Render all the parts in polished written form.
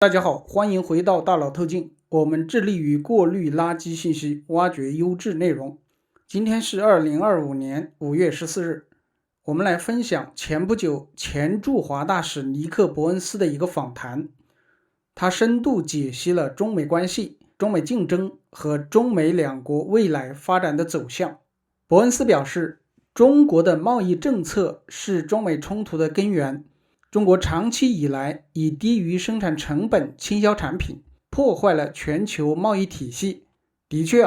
大家好，欢迎回到大脑透镜，我们致力于过滤垃圾信息，挖掘优质内容。今天是2025年5月14日，我们来分享前不久前驻华大使尼克·伯恩斯的一个访谈。他深度解析了中美关系、中美竞争和中美两国未来发展的走向。伯恩斯表示，中国的贸易政策是中美冲突的根源。中国长期以来以低于生产成本倾销产品，破坏了全球贸易体系。的确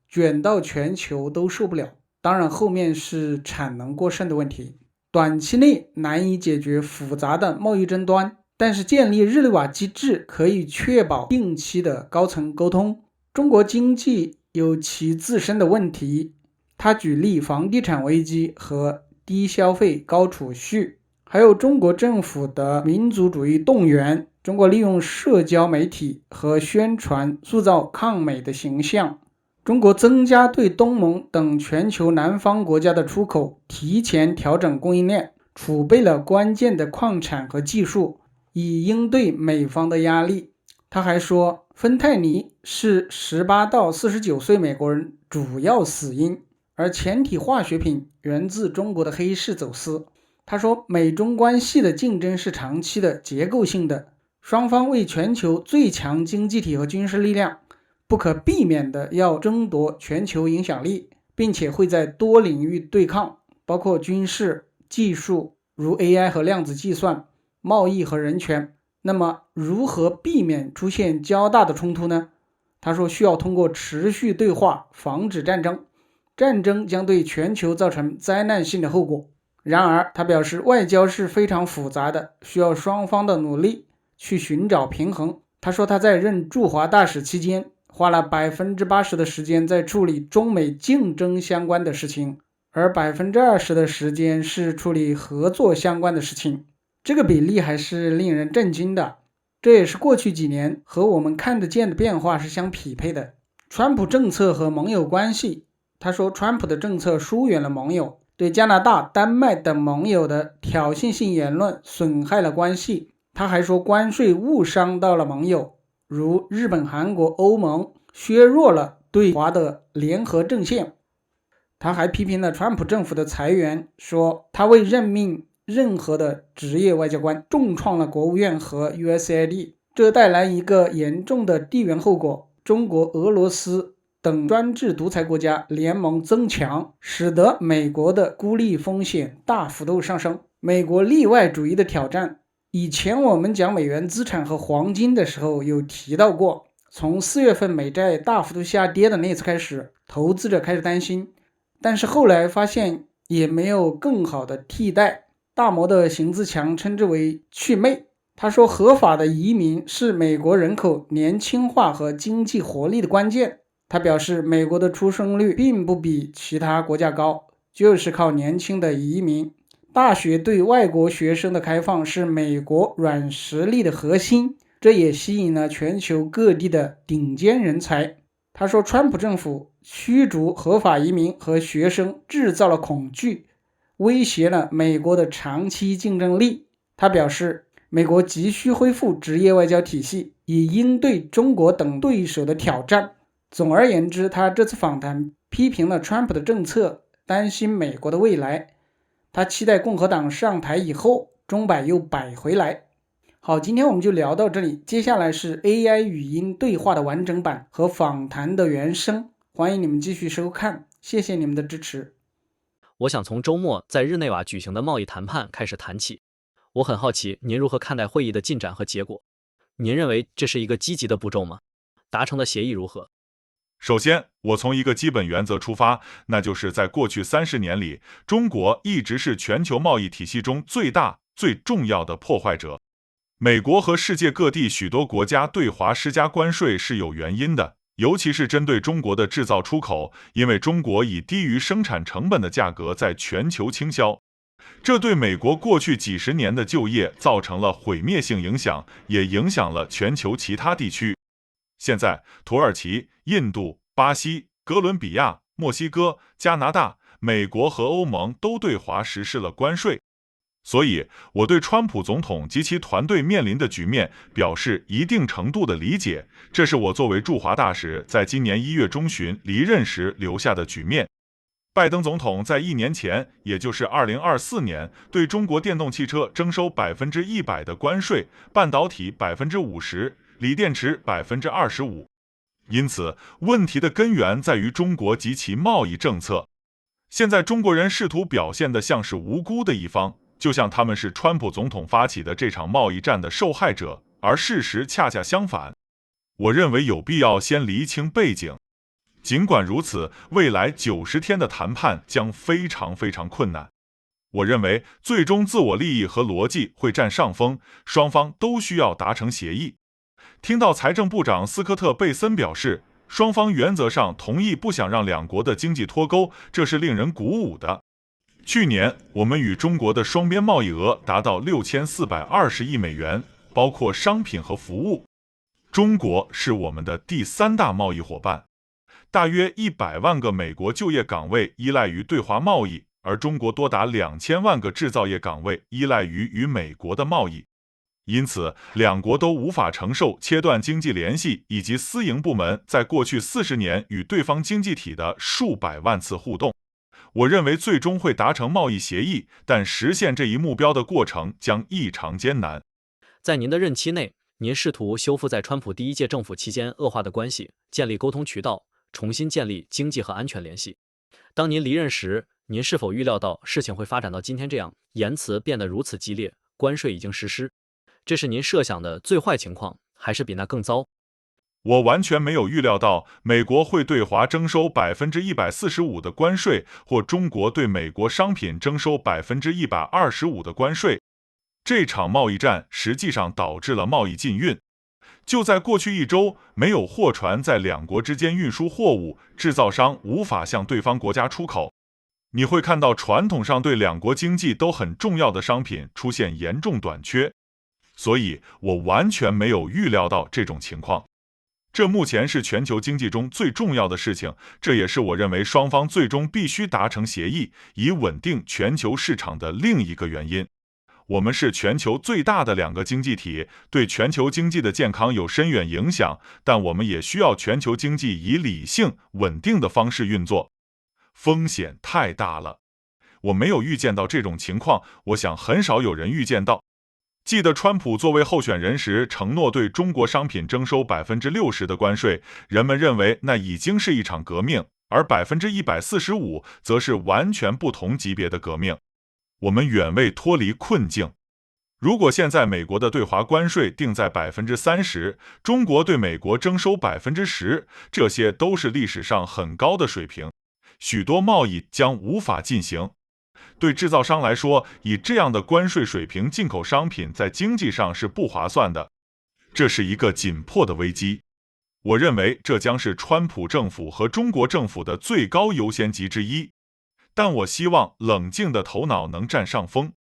卷到全球都受不了。当然后面是产能过剩的问题，短期内难以解决复杂的贸易争端，但是建立日内瓦机制可以确保定期的高层沟通。中国经济有其自身的问题，他举例房地产危机和低消费高储蓄，还有中国政府的民族主义动员，中国利用社交媒体和宣传塑造抗美的形象，中国增加对东盟等全球南方国家的出口，提前调整供应链，储备了关键的矿产和技术，以应对美方的压力。他还说，芬太尼是18到49岁美国人主要死因，而前体化学品源自中国的黑市走私。他说，美中关系的竞争是长期的、结构性的，双方为全球最强经济体和军事力量，不可避免的要争夺全球影响力，并且会在多领域对抗，包括军事、技术，如 AI 和量子计算、贸易和人权。那么如何避免出现较大的冲突呢？他说，需要通过持续对话防止战争，战争将对全球造成灾难性的后果。然而他表示，外交是非常复杂的，需要双方的努力去寻找平衡。他说，他在任驻华大使期间花了 80% 的时间在处理中美竞争相关的事情，而 20% 的时间是处理合作相关的事情。这个比例还是令人震惊的，这也是过去几年和我们看得见的变化是相匹配的。川普政策和盟友关系，他说川普的政策疏远了盟友，对加拿大、丹麦等盟友的挑衅性言论损害了关系。他还说关税误伤到了盟友，如日本、韩国、欧盟，削弱了对华的联合阵线。他还批评了川普政府的裁员，说他未任命任何的职业外交官，重创了国务院和 USAID， 这带来一个严重的地缘后果。中国、俄罗斯等专制独裁国家联盟增强，使得美国的孤立风险大幅度上升。美国例外主义的挑战，以前我们讲美元资产和黄金的时候有提到过，从4月份美债大幅度下跌的那次开始，投资者开始担心，但是后来发现也没有更好的替代。大摩的邢自强称之为祛魅。他说，合法的移民是美国人口年轻化和经济活力的关键。他表示，美国的出生率并不比其他国家高，就是靠年轻的移民。大学对外国学生的开放是美国软实力的核心，这也吸引了全球各地的顶尖人才。他说，川普政府驱逐合法移民和学生，制造了恐惧，威胁了美国的长期竞争力。他表示，美国急需恢复职业外交体系，以应对中国等对手的挑战。总而言之，他这次访谈批评了川普的政策，担心美国的未来。他期待共和党上台以后，钟摆又摆回来。好，今天我们就聊到这里，接下来是 AI 语音对话的完整版和访谈的原声，欢迎你们继续收看，谢谢你们的支持。我想从周末在日内瓦举行的贸易谈判开始谈起。我很好奇您如何看待会议的进展和结果？您认为这是一个积极的步骤吗？达成的协议如何？首先，我从一个基本原则出发，那就是在过去30年里，中国一直是全球贸易体系中最大、最重要的破坏者。美国和世界各地许多国家对华施加关税是有原因的，尤其是针对中国的制造出口，因为中国以低于生产成本的价格在全球倾销。这对美国过去几十年的就业造成了毁灭性影响，也影响了全球其他地区。现在，土耳其、印度、巴西、哥伦比亚、墨西哥、加拿大、美国和欧盟都对华实施了关税。所以，我对川普总统及其团队面临的局面表示一定程度的理解，这是我作为驻华大使在今年1月中旬离任时留下的局面。拜登总统在1年前，也就是2024年，对中国电动汽车征收100%的关税，半导体50%，锂电池25%。因此，问题的根源在于中国及其贸易政策。现在中国人试图表现得像是无辜的一方，就像他们是川普总统发起的这场贸易战的受害者，而事实恰恰相反。我认为有必要先厘清背景。尽管如此，未来90天的谈判将非常困难。我认为最终自我利益和逻辑会占上风，双方都需要达成协议。听到财政部长斯科特·贝森表示，双方原则上同意不想让两国的经济脱钩，这是令人鼓舞的。去年，我们与中国的双边贸易额达到6420亿美元，包括商品和服务。中国是我们的第3大贸易伙伴。大约100万个美国就业岗位依赖于对华贸易，而中国多达2000万个制造业岗位依赖于与美国的贸易。因此，两国都无法承受切断经济联系以及私营部门在过去40年与对方经济体的数百万次互动。我认为最终会达成贸易协议，但实现这一目标的过程将异常艰难。在您的任期内，您试图修复在川普第1届政府期间恶化的关系，建立沟通渠道，重新建立经济和安全联系。当您离任时，您是否预料到事情会发展到今天这样，言辞变得如此激烈，关税已经实施？这是您设想的最坏情况，还是比那更糟？我完全没有预料到美国会对华征收145%的关税，或中国对美国商品征收125%的关税。这场贸易战实际上导致了贸易禁运。就在过去1周，没有货船在两国之间运输货物，制造商无法向对方国家出口。你会看到传统上对两国经济都很重要的商品出现严重短缺。所以我完全没有预料到这种情况。这目前是全球经济中最重要的事情，这也是我认为双方最终必须达成协议，以稳定全球市场的另一个原因。我们是全球最大的2个经济体，对全球经济的健康有深远影响，但我们也需要全球经济以理性、稳定的方式运作。风险太大了，我没有预见到这种情况，我想很少有人预见到。记得川普作为候选人时承诺对中国商品征收60%的关税，人们认为那已经是一场革命，而145%则是完全不同级别的革命。我们远未脱离困境。如果现在美国的对华关税定在30%，中国对美国征收10%，这些都是历史上很高的水平，许多贸易将无法进行。对制造商来说，以这样的关税水平进口商品在经济上是不划算的。这是一个紧迫的危机。我认为这将是川普政府和中国政府的最高优先级之一。但我希望冷静的头脑能占上风。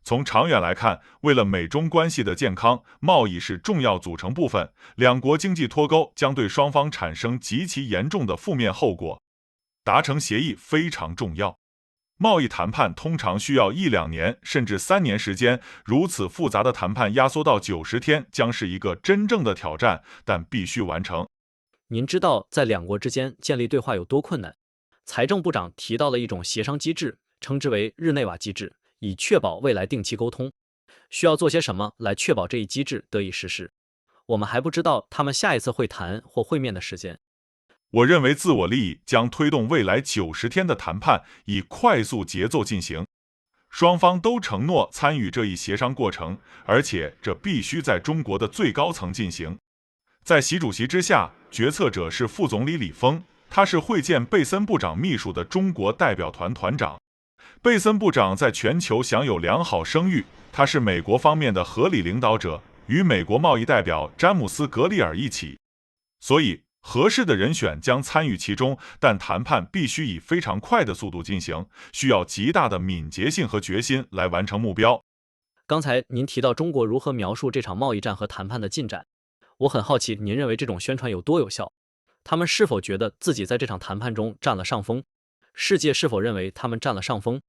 从长远来看，为了美中关系的健康，贸易是重要组成部分。两国经济脱钩将对双方产生极其严重的负面后果。达成协议非常重要。贸易谈判通常需要1-2年甚至3年时间，如此复杂的谈判压缩到90天将是一个真正的挑战，但必须完成。您知道在两国之间建立对话有多困难？财政部长提到了一种协商机制，称之为日内瓦机制，以确保未来定期沟通。需要做些什么来确保这一机制得以实施？我们还不知道他们下一次会谈或会面的时间。我认为自我利益将推动未来90天的谈判以快速节奏进行。双方都承诺参与这一协商过程，而且这必须在中国的最高层进行。在习主席之下，决策者是副总理李峰，他是会见贝森部长秘书的中国代表团团长。贝森部长在全球享有良好声誉，他是美国方面的合理领导者，与美国贸易代表詹姆斯·格里尔一起。所以合适的人选将参与其中，但谈判必须以非常快的速度进行，需要极大的敏捷性和决心来完成目标。刚才您提到中国如何描述这场贸易战和谈判的进展，我很好奇您认为这种宣传有多有效？他们是否觉得自己在这场谈判中占了上风？世界是否认为他们占了上风？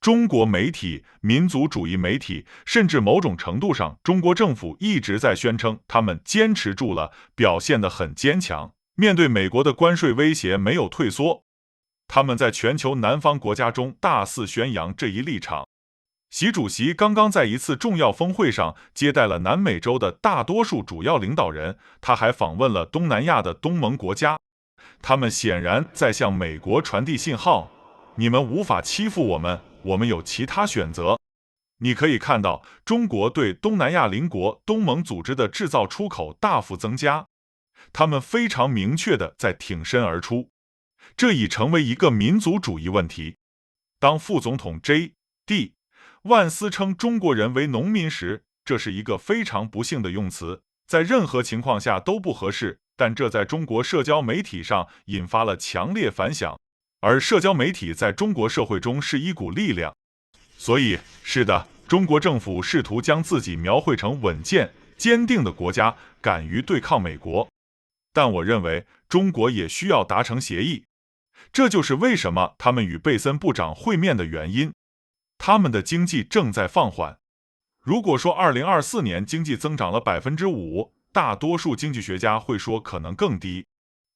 中国媒体、民族主义媒体，甚至某种程度上，中国政府一直在宣称他们坚持住了，表现得很坚强，面对美国的关税威胁没有退缩。他们在全球南方国家中大肆宣扬这一立场。习主席刚刚在一次重要峰会上接待了南美洲的大多数主要领导人，他还访问了东南亚的东盟国家。他们显然在向美国传递信号：你们无法欺负我们，我们有其他选择。你可以看到，中国对东南亚邻国东盟组织的制造出口大幅增加，他们非常明确地在挺身而出。这已成为一个民族主义问题。当副总统 J.D. 万斯称中国人为农民时，这是一个非常不幸的用词，在任何情况下都不合适，但这在中国社交媒体上引发了强烈反响，而社交媒体在中国社会中是一股力量。所以，是的，中国政府试图将自己描绘成稳健、坚定的国家，敢于对抗美国。但我认为，中国也需要达成协议。这就是为什么他们与贝森部长会面的原因。他们的经济正在放缓。如果说2024年经济增长了 5%， 大多数经济学家会说可能更低。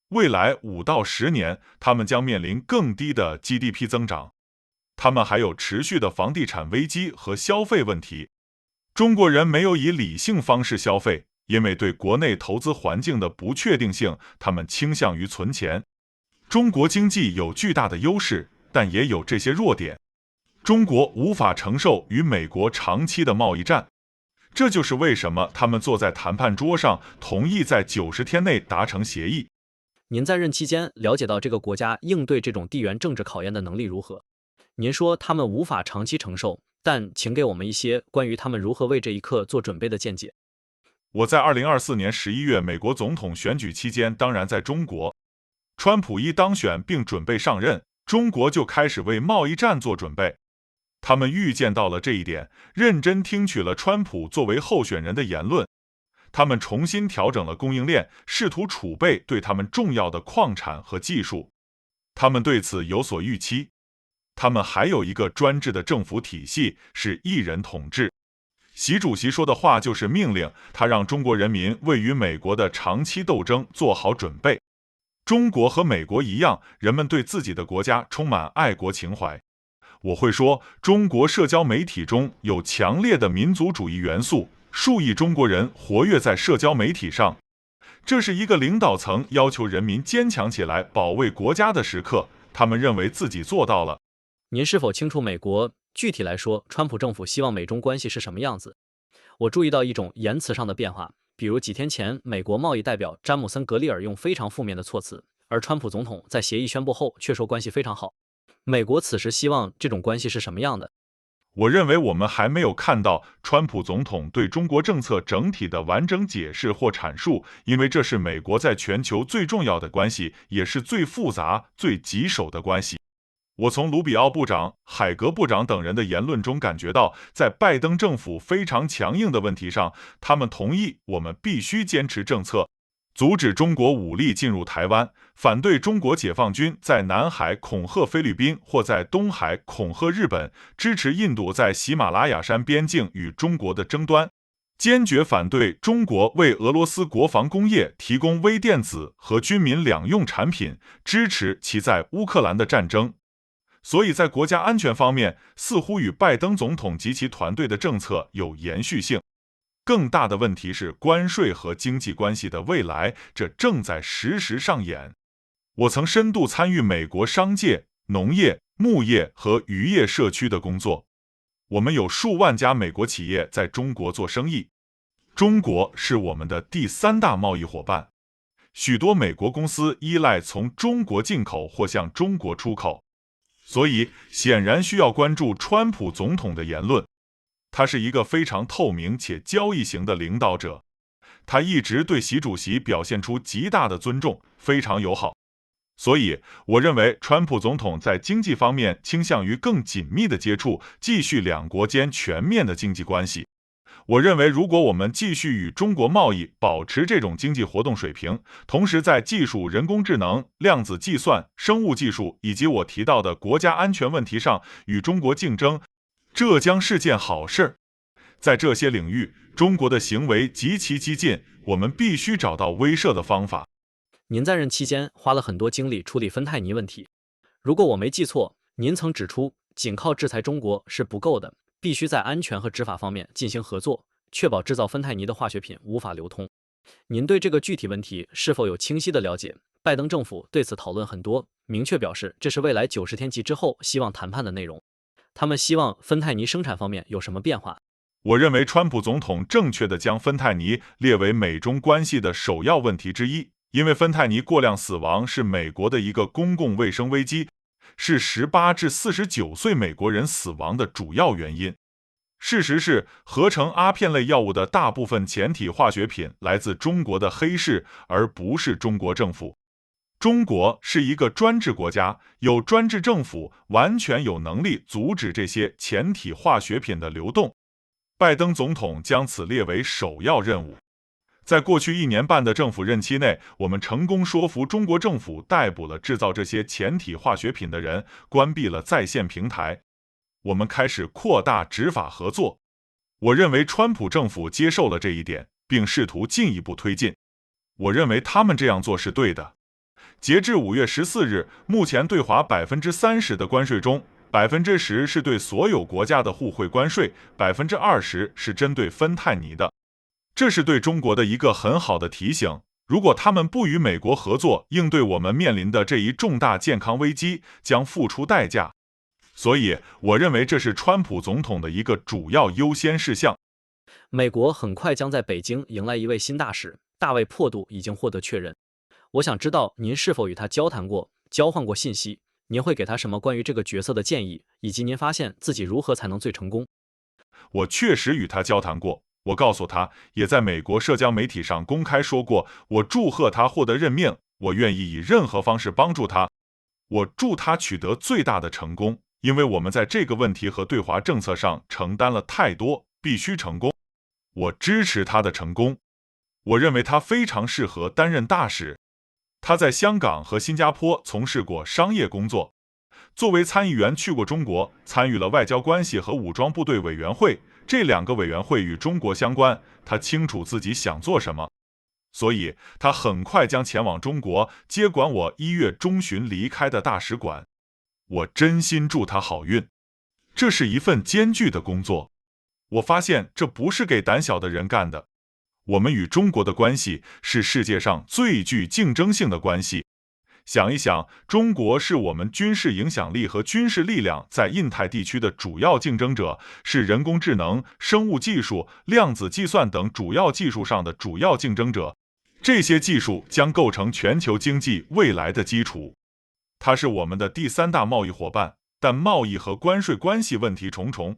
未来5到10年，他们将面临更低的 GDP 增长。他们还有持续的房地产危机和消费问题。中国人没有以理性方式消费，因为对国内投资环境的不确定性，他们倾向于存钱。中国经济有巨大的优势，但也有这些弱点。中国无法承受与美国长期的贸易战，这就是为什么他们坐在谈判桌上，同意在90天内达成协议。您在任期间了解到这个国家应对这种地缘政治考验的能力如何？您说他们无法长期承受，但请给我们一些关于他们如何为这一刻做准备的见解。我在2024年11月美国总统选举期间当然在中国。川普一当选并准备上任，中国就开始为贸易战做准备。他们预见到了这一点，认真听取了川普作为候选人的言论。他们重新调整了供应链，试图储备对他们重要的矿产和技术。他们对此有所预期。他们还有一个专制的政府体系，是一人统治。习主席说的话就是命令，他让中国人民为与美国的长期斗争做好准备。中国和美国一样，人们对自己的国家充满爱国情怀。我会说，中国社交媒体中有强烈的民族主义元素，数亿中国人活跃在社交媒体上。这是一个领导层要求人民坚强起来，保卫国家的时刻。他们认为自己做到了。您是否清楚美国具体来说，川普政府希望美中关系是什么样子？我注意到一种言辞上的变化，比如几天前，美国贸易代表詹姆森·格里尔用非常负面的措辞，而川普总统在协议宣布后却说关系非常好。美国此时希望这种关系是什么样的？我认为我们还没有看到川普总统对中国政策整体的完整解释或阐述，因为这是美国在全球最重要的关系，也是最复杂、最棘手的关系。我从卢比奥部长、海格部长等人的言论中感觉到，在拜登政府非常强硬的问题上，他们同意我们必须坚持政策，阻止中国武力进入台湾，反对中国解放军在南海恐吓菲律宾或在东海恐吓日本，支持印度在喜马拉雅山边境与中国的争端，坚决反对中国为俄罗斯国防工业提供微电子和军民两用产品，支持其在乌克兰的战争。所以在国家安全方面，似乎与拜登总统及其团队的政策有延续性。更大的问题是关税和经济关系的未来，这正在实时上演。我曾深度参与美国商界、农业、牧业和渔业社区的工作。我们有数万家美国企业在中国做生意，中国是我们的第3大贸易伙伴。许多美国公司依赖从中国进口或向中国出口。所以显然需要关注川普总统的言论。他是一个非常透明且交易型的领导者，他一直对习主席表现出极大的尊重，非常友好。所以我认为川普总统在经济方面倾向于更紧密的接触，继续两国间全面的经济关系。我认为，如果我们继续与中国贸易保持这种经济活动水平，同时在技术、人工智能、量子计算、生物技术以及我提到的国家安全问题上与中国竞争，这将是件好事。在这些领域，中国的行为极其激进，我们必须找到威慑的方法。您在任期间花了很多精力处理芬太尼问题。如果我没记错，您曾指出，仅靠制裁中国是不够的，必须在安全和执法方面进行合作，确保制造芬太尼的化学品无法流通。您对这个具体问题是否有清晰的了解？拜登政府对此讨论很多，明确表示这是未来90天期之后希望谈判的内容。他们希望芬太尼生产方面有什么变化？我认为川普总统正确地将芬太尼列为美中关系的首要问题之一，因为芬太尼过量死亡是美国的一个公共卫生危机，是18至49岁美国人死亡的主要原因。事实是，合成阿片类药物的大部分前体化学品来自中国的黑市，而不是中国政府。中国是一个专制国家，有专制政府，完全有能力阻止这些前体化学品的流动。拜登总统将此列为首要任务。在过去1年半的政府任期内，我们成功说服中国政府逮捕了制造这些前体化学品的人，关闭了在线平台。我们开始扩大执法合作。我认为川普政府接受了这一点，并试图进一步推进。我认为他们这样做是对的。截至5月14日，目前对华30%的关税中，10%是对所有国家的互惠关税，20%是针对芬太尼的。这是对中国的一个很好的提醒。如果他们不与美国合作，应对我们面临的这一重大健康危机，将付出代价。所以，我认为这是川普总统的一个主要优先事项。美国很快将在北京迎来一位新大使，大卫·珀杜已经获得确认。我想知道您是否与他交谈过，交换过信息？您会给他什么关于这个角色的建议，以及您发现自己如何才能最成功？我确实与他交谈过。我告诉他，也在美国社交媒体上公开说过，我祝贺他获得任命，我愿意以任何方式帮助他。我祝他取得最大的成功，因为我们在这个问题和对华政策上承担了太多，必须成功。我支持他的成功。我认为他非常适合担任大使。他在香港和新加坡从事过商业工作，作为参议员去过中国，参与了外交关系和武装部队委员会，这2个委员会与中国相关，他清楚自己想做什么，所以他很快将前往中国，接管我1月中旬离开的大使馆。我真心祝他好运。这是一份艰巨的工作，我发现这不是给胆小的人干的。我们与中国的关系是世界上最具竞争性的关系。想一想，中国是我们军事影响力和军事力量在印太地区的主要竞争者，是人工智能、生物技术、量子计算等主要技术上的主要竞争者。这些技术将构成全球经济未来的基础。它是我们的第3大贸易伙伴，但贸易和关税关系问题重重。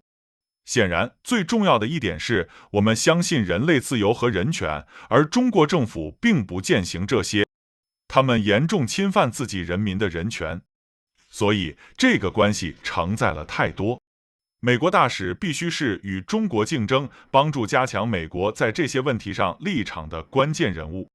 显然，最重要的一点是，我们相信人类自由和人权，而中国政府并不践行这些。他们严重侵犯自己人民的人权，所以这个关系承载了太多。美国大使必须是与中国竞争，帮助加强美国在这些问题上立场的关键人物。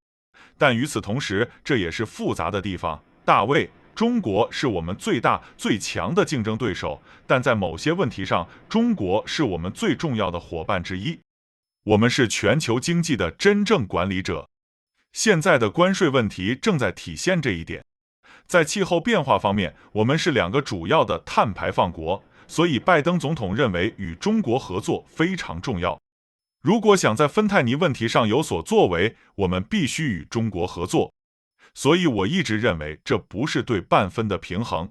但与此同时，这也是复杂的地方。大卫，中国是我们最大最强的竞争对手，但在某些问题上，中国是我们最重要的伙伴之一。我们是全球经济的真正管理者。现在的关税问题正在体现这一点。在气候变化方面，我们是2个主要的碳排放国，所以拜登总统认为与中国合作非常重要。如果想在芬太尼问题上有所作为，我们必须与中国合作。所以我一直认为这不是对半分的平衡。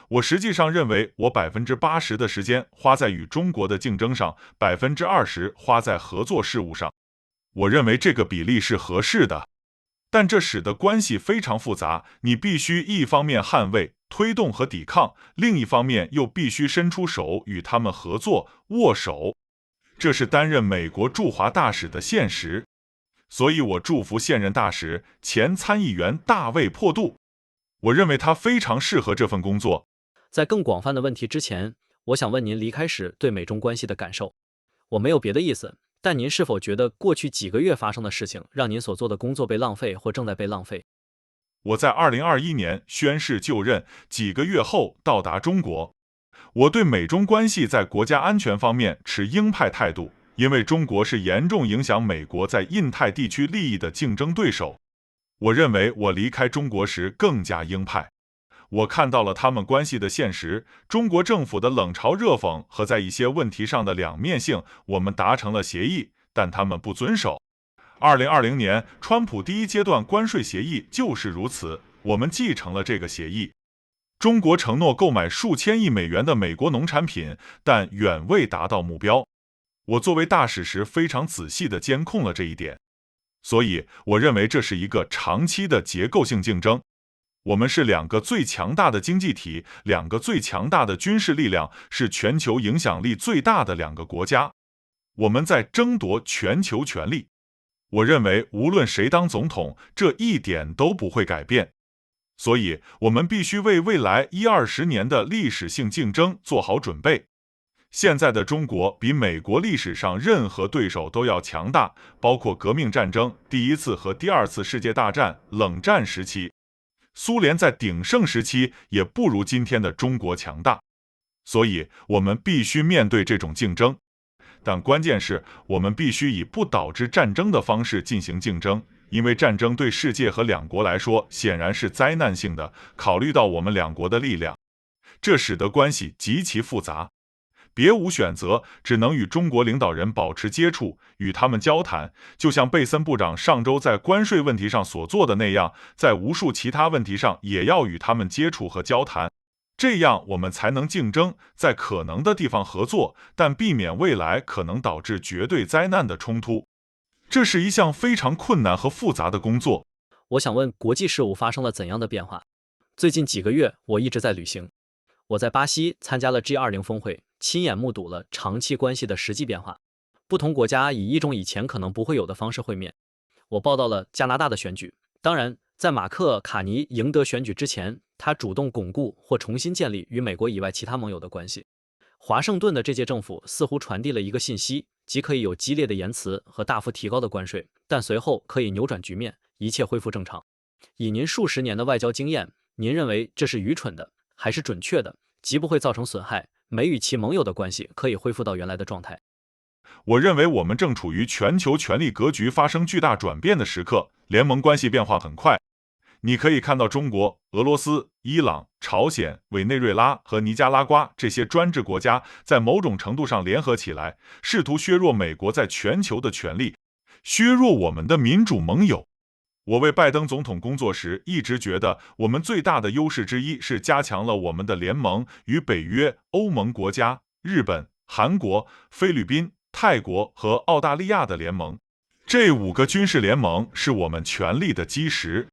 我实际上认为我80%的时间花在与中国的竞争上，20%花在合作事务上。我认为这个比例是合适的。但这使得关系非常复杂，你必须一方面捍卫、推动和抵抗，另一方面又必须伸出手与他们合作、握手。这是担任美国驻华大使的现实。所以我祝福现任大使、前参议员大卫·珀杜。我认为他非常适合这份工作。在更广泛的问题之前，我想问您离开时对美中关系的感受。我没有别的意思，但您是否觉得过去几个月发生的事情让您所做的工作被浪费或正在被浪费？我在2021年宣誓就任，几个月后到达中国。我对美中关系在国家安全方面持鹰派态度，因为中国是严重影响美国在印太地区利益的竞争对手。我认为我离开中国时更加鹰派。我看到了他们关系的现实，中国政府的冷嘲热讽和在一些问题上的两面性，我们达成了协议，但他们不遵守。2020年，川普第一阶段关税协议就是如此，我们继承了这个协议。中国承诺购买数千亿美元的美国农产品，但远未达到目标。我作为大使时非常仔细地监控了这一点，所以我认为这是一个长期的结构性竞争。我们是两个最强大的经济体，两个最强大的军事力量，是全球影响力最大的两个国家。我们在争夺全球权力。我认为无论谁当总统，这一点都不会改变。所以我们必须为未来10-20年的历史性竞争做好准备。现在的中国比美国历史上任何对手都要强大，包括革命战争、第一次和第二次世界大战、冷战时期。苏联在鼎盛时期也不如今天的中国强大，所以我们必须面对这种竞争。但关键是我们必须以不导致战争的方式进行竞争，因为战争对世界和两国来说显然是灾难性的，考虑到我们两国的力量，这使得关系极其复杂。别无选择，只能与中国领导人保持接触，与他们交谈，就像贝森部长上周在关税问题上所做的那样，在无数其他问题上也要与他们接触和交谈。这样我们才能竞争，在可能的地方合作，但避免未来可能导致绝对灾难的冲突。这是一项非常困难和复杂的工作。我想问，国际事务发生了怎样的变化？最近几个月，我一直在旅行。我在巴西参加了 G20 峰会，亲眼目睹了长期关系的实际变化。不同国家以一种以前可能不会有的方式会面。我报道了加拿大的选举。当然，在马克卡尼赢得选举之前，他主动巩固或重新建立与美国以外其他盟友的关系。华盛顿的这届政府似乎传递了一个信息，即可以有激烈的言辞和大幅提高的关税，但随后可以扭转局面，一切恢复正常。以您数十年的外交经验，您认为这是愚蠢的还是准确的？极不会造成损害，美与其盟友的关系可以恢复到原来的状态。我认为我们正处于全球权力格局发生巨大转变的时刻，联盟关系变化很快。你可以看到中国、俄罗斯、伊朗、朝鲜、委内瑞拉和尼加拉瓜这些专制国家在某种程度上联合起来，试图削弱美国在全球的权力，削弱我们的民主盟友。我为拜登总统工作时，一直觉得我们最大的优势之一是加强了我们的联盟与北约、欧盟国家、日本、韩国、菲律宾、泰国和澳大利亚的联盟。这5个军事联盟是我们权力的基石。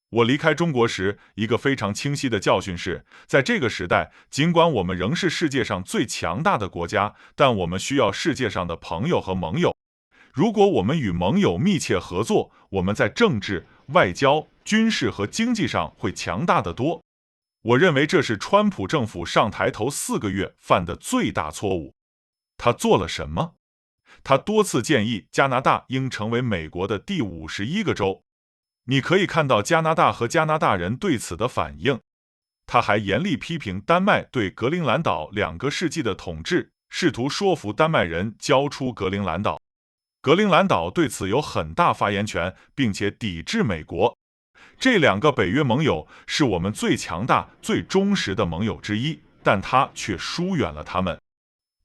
我离开中国时，一个非常清晰的教训是，在这个时代，尽管我们仍是世界上最强大的国家，但我们需要世界上的朋友和盟友。如果我们与盟友密切合作，我们在政治、外交、军事和经济上会强大得多。我认为这是川普政府上台头4个月犯的最大错误。他做了什么？他多次建议加拿大应成为美国的第51个州。你可以看到加拿大和加拿大人对此的反应。他还严厉批评丹麦对格陵兰岛2个世纪的统治，试图说服丹麦人交出格陵兰岛。格陵兰岛对此有很大发言权，并且抵制美国。这2个北约盟友是我们最强大、最忠实的盟友之一，但他却疏远了他们。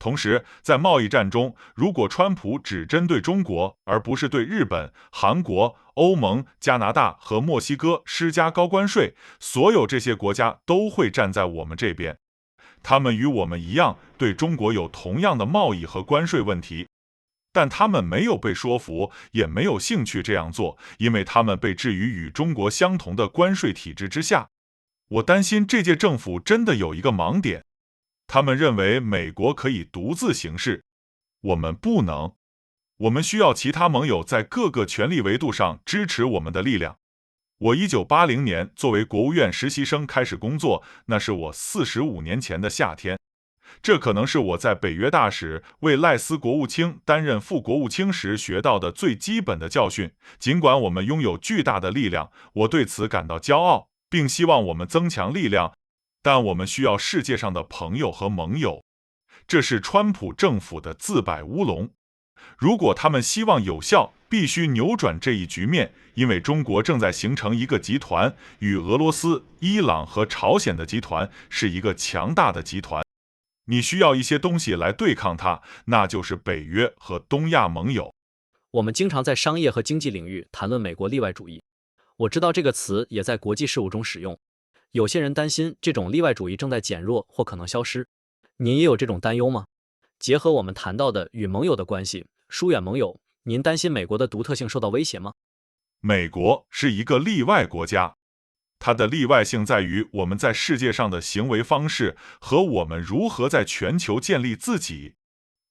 同时，在贸易战中，如果川普只针对中国，而不是对日本、韩国、欧盟、加拿大和墨西哥施加高关税，所有这些国家都会站在我们这边。他们与我们一样，对中国有同样的贸易和关税问题。但他们没有被说服，也没有兴趣这样做，因为他们被置于与中国相同的关税体制之下。我担心这届政府真的有一个盲点，他们认为美国可以独自行事，我们不能。我们需要其他盟友在各个权力维度上支持我们的力量。我1980年作为国务院实习生开始工作，那是我45年前的夏天。这可能是我在北约大使为赖斯国务卿担任副国务卿时学到的最基本的教训。尽管我们拥有巨大的力量，我对此感到骄傲，并希望我们增强力量，但我们需要世界上的朋友和盟友。这是川普政府的自摆乌龙。如果他们希望有效，必须扭转这一局面，因为中国正在形成一个集团，与俄罗斯、伊朗和朝鲜的集团是一个强大的集团。你需要一些东西来对抗它，那就是北约和东亚盟友。我们经常在商业和经济领域谈论美国例外主义，我知道这个词也在国际事务中使用。有些人担心这种例外主义正在减弱或可能消失。您也有这种担忧吗？结合我们谈到的与盟友的关系，疏远盟友，您担心美国的独特性受到威胁吗？美国是一个例外国家，它的例外性在于我们在世界上的行为方式和我们如何在全球建立自己。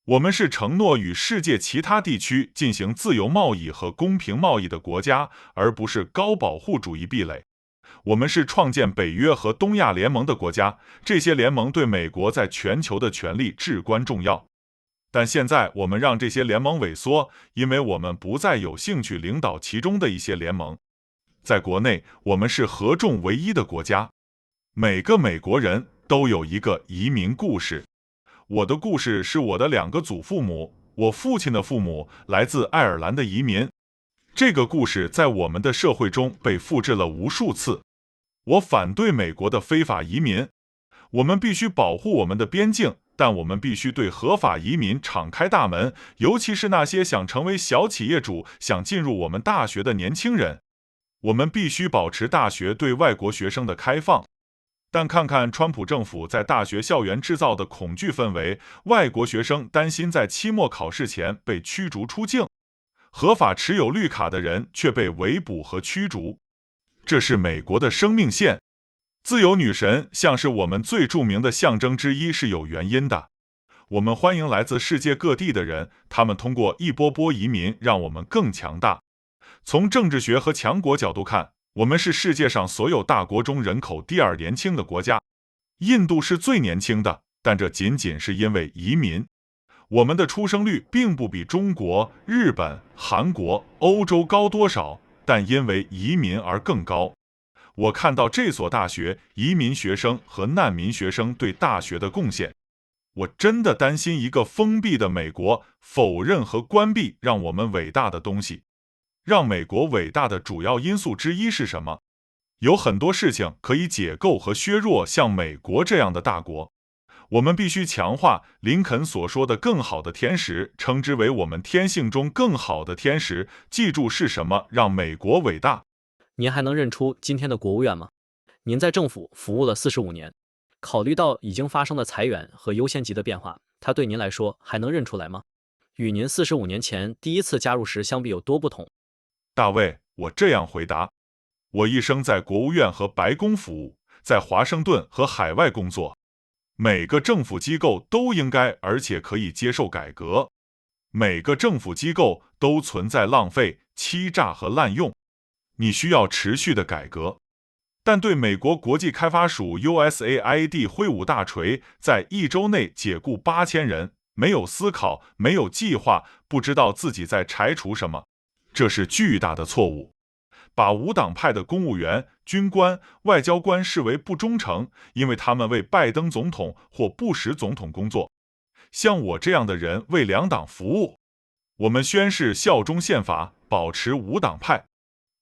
我们是承诺与世界其他地区进行自由贸易和公平贸易的国家，而不是高保护主义壁垒。我们是创建北约和东亚联盟的国家，这些联盟对美国在全球的权力至关重要。但现在我们让这些联盟萎缩，因为我们不再有兴趣领导其中的一些联盟。在国内，我们是合众唯一的国家。每个美国人都有一个移民故事。我的故事是我的2个祖父母，我父亲的父母来自爱尔兰的移民。这个故事在我们的社会中被复制了无数次。我反对美国的非法移民。我们必须保护我们的边境，但我们必须对合法移民敞开大门，尤其是那些想成为小企业主、想进入我们大学的年轻人。我们必须保持大学对外国学生的开放。但看看川普政府在大学校园制造的恐惧氛围，外国学生担心在期末考试前被驱逐出境，合法持有绿卡的人却被围捕和驱逐。这是美国的生命线。自由女神像是我们最著名的象征之一是有原因的。我们欢迎来自世界各地的人，他们通过一波波移民让我们更强大。从政治学和强国角度看，我们是世界上所有大国中人口第2年轻的国家。印度是最年轻的，但这仅仅是因为移民。我们的出生率并不比中国、日本、韩国、欧洲高多少，但因为移民而更高。我看到这所大学、移民学生和难民学生对大学的贡献。我真的担心一个封闭的美国否认和关闭让我们伟大的东西。让美国伟大的主要因素之一是什么？有很多事情可以解构和削弱像美国这样的大国。我们必须强化林肯所说的更好的天时，称之为我们天性中更好的天时。记住是什么让美国伟大。您还能认出今天的国务院吗？您在政府服务了45年，考虑到已经发生的裁员和优先级的变化，它对您来说还能认出来吗？与您45年前第一次加入时相比有多不同？大卫，我这样回答。我一生在国务院和白宫服务，在华盛顿和海外工作。每个政府机构都应该而且可以接受改革。每个政府机构都存在浪费、欺诈和滥用。你需要持续的改革。但对美国国际开发署 USAID 挥舞大锤，在1周内解雇8000人，没有思考，没有计划，不知道自己在拆除什么，这是巨大的错误。把无党派的公务员、军官、外交官视为不忠诚，因为他们为拜登总统或布什总统工作。像我这样的人为2党服务。我们宣誓效忠宪法，保持无党派。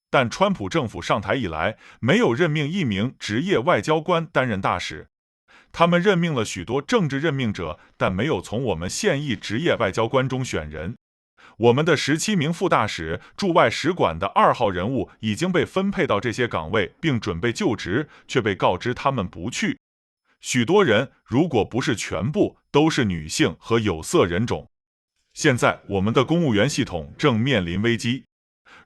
但川普政府上台以来，没有任命1名职业外交官担任大使。他们任命了许多政治任命者，但没有从我们现役职业外交官中选人。我们的17名副大使、驻外使馆的2号人物已经被分配到这些岗位，并准备就职，却被告知他们不去。许多人，如果不是全部，都是女性和有色人种。现在，我们的公务员系统正面临危机。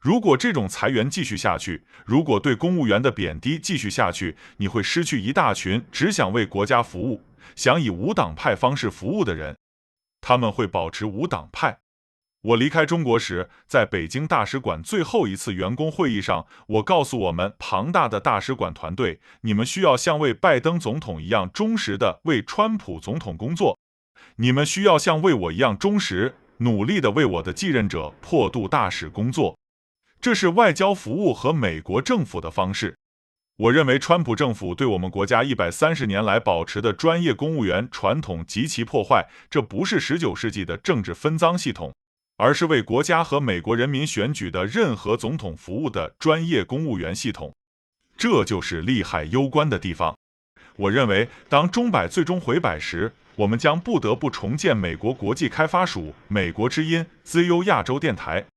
如果这种裁员继续下去，如果对公务员的贬低继续下去，你会失去一大群只想为国家服务、想以无党派方式服务的人。他们会保持无党派。我离开中国时，在北京大使馆最后一次员工会议上，我告诉我们庞大的大使馆团队，你们需要像为拜登总统一样忠实地为川普总统工作，你们需要像为我一样忠实、努力地为我的继任者破度大使工作。这是外交服务和美国政府的方式。我认为川普政府对我们国家130年来保持的专业公务员传统极其破坏，这不是19世纪的政治分赃系统，而是为国家和美国人民选举的任何总统服务的专业公务员系统。这就是利害攸关的地方。我认为，当钟摆最终回摆时，我们将不得不重建美国国际开发署、美国之音、资优亚洲电台。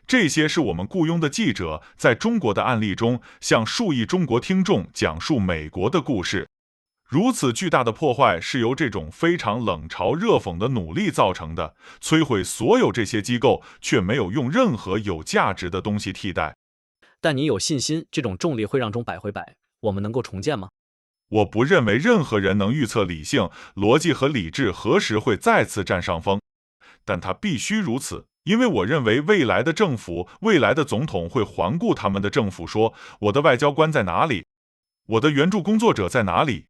这些是我们雇佣的记者在中国的案例中，向数亿中国听众讲述美国的故事。如此巨大的破坏是由这种非常冷嘲热讽的努力造成的，摧毁所有这些机构，却没有用任何有价值的东西替代。但你有信心这种重力会让钟摆回摆，我们能够重建吗？我不认为任何人能预测理性、逻辑和理智何时会再次占上风，但它必须如此。因为我认为未来的政府、未来的总统会环顾他们的政府说，我的外交官在哪里？我的援助工作者在哪里？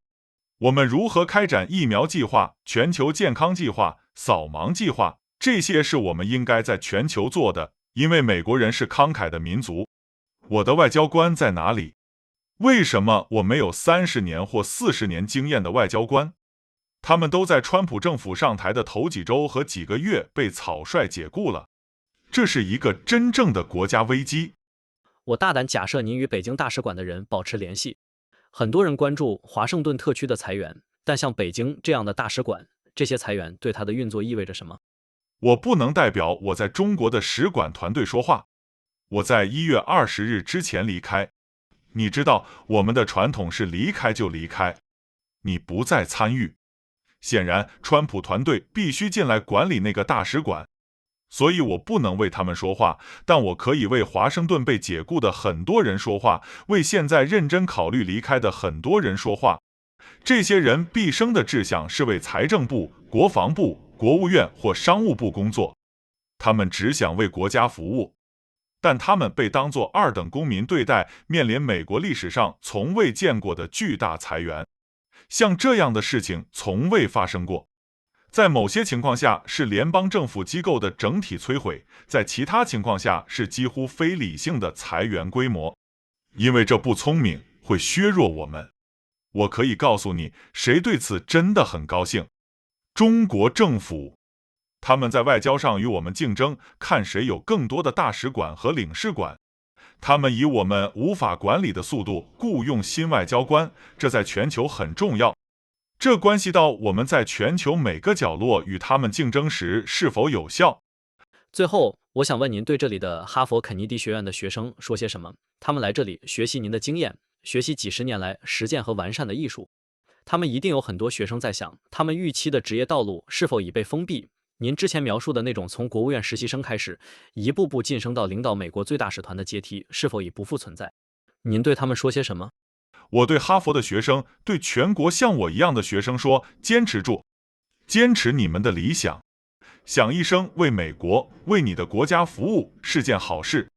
我们如何开展疫苗计划、全球健康计划、扫盲计划？这些是我们应该在全球做的，因为美国人是慷慨的民族。我的外交官在哪里？为什么我没有30年或40年经验的外交官？他们都在川普政府上台的头几周和几个月被草率解雇了。这是一个真正的国家危机。我大胆假设您与北京大使馆的人保持联系。很多人关注华盛顿特区的裁员，但像北京这样的大使馆，这些裁员对它的运作意味着什么？我不能代表我在中国的使馆团队说话。我在1月20日之前离开。你知道，我们的传统是离开就离开，你不再参与。显然，川普团队必须进来管理那个大使馆，所以我不能为他们说话，但我可以为华盛顿被解雇的很多人说话，为现在认真考虑离开的很多人说话。这些人毕生的志向是为财政部、国防部、国务院或商务部工作，他们只想为国家服务，但他们被当作二等公民对待，面临美国历史上从未见过的巨大裁员。像这样的事情从未发生过。在某些情况下是联邦政府机构的整体摧毁，在其他情况下是几乎非理性的裁员规模。因为这不聪明，会削弱我们。我可以告诉你，谁对此真的很高兴？中国政府。他们在外交上与我们竞争，看谁有更多的大使馆和领事馆。他们以我们无法管理的速度雇佣新外交官，这在全球很重要。这关系到我们在全球每个角落与他们竞争时是否有效。最后，我想问您对这里的哈佛肯尼迪学院的学生说些什么？他们来这里学习您的经验，学习几十年来实践和完善的艺术。他们一定有很多学生在想，他们预期的职业道路是否已被封闭？您之前描述的那种从国务院实习生开始，一步步晋升到领导美国最大使团的阶梯，是否已不复存在？您对他们说些什么？我对哈佛的学生，对全国像我一样的学生说，坚持住，坚持你们的理想，想一生为美国、为你的国家服务是件好事，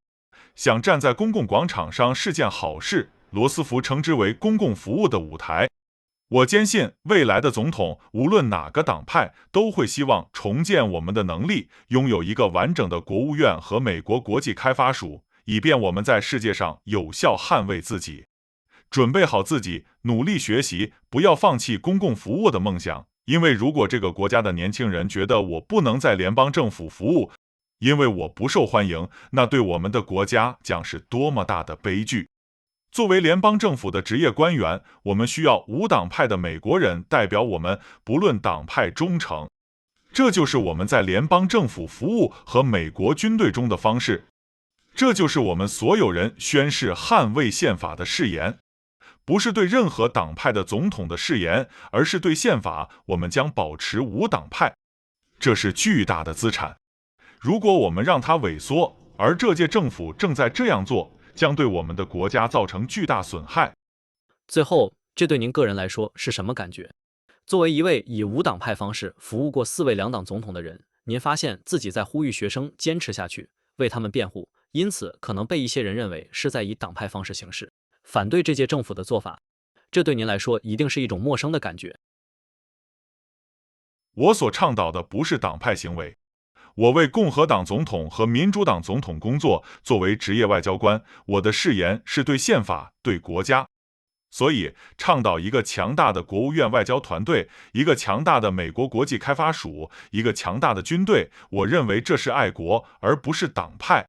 想站在公共广场上是件好事，罗斯福称之为公共服务的舞台。我坚信未来的总统，无论哪个党派，都会希望重建我们的能力，拥有一个完整的国务院和美国国际开发署，以便我们在世界上有效捍卫自己。准备好自己，努力学习，不要放弃公共服务的梦想，因为如果这个国家的年轻人觉得我不能在联邦政府服务，因为我不受欢迎，那对我们的国家将是多么大的悲剧。作为联邦政府的职业官员，我们需要无党派的美国人代表我们，不论党派忠诚。这就是我们在联邦政府服务和美国军队中的方式。这就是我们所有人宣誓捍卫宪法的誓言，不是对任何党派的总统的誓言，而是对宪法，我们将保持无党派。这是巨大的资产。如果我们让它萎缩，而这届政府正在这样做，将对我们的国家造成巨大损害。最后，这对您个人来说是什么感觉？作为一位以无党派方式服务过4位两党总统的人，您发现自己在呼吁学生坚持下去，为他们辩护，因此可能被一些人认为是在以党派方式行事，反对这届政府的做法。这对您来说一定是一种陌生的感觉。我所倡导的不是党派行为。我为共和党总统和民主党总统工作，作为职业外交官，我的誓言是对宪法、对国家。所以，倡导一个强大的国务院外交团队，一个强大的美国国际开发署，一个强大的军队，我认为这是爱国，而不是党派。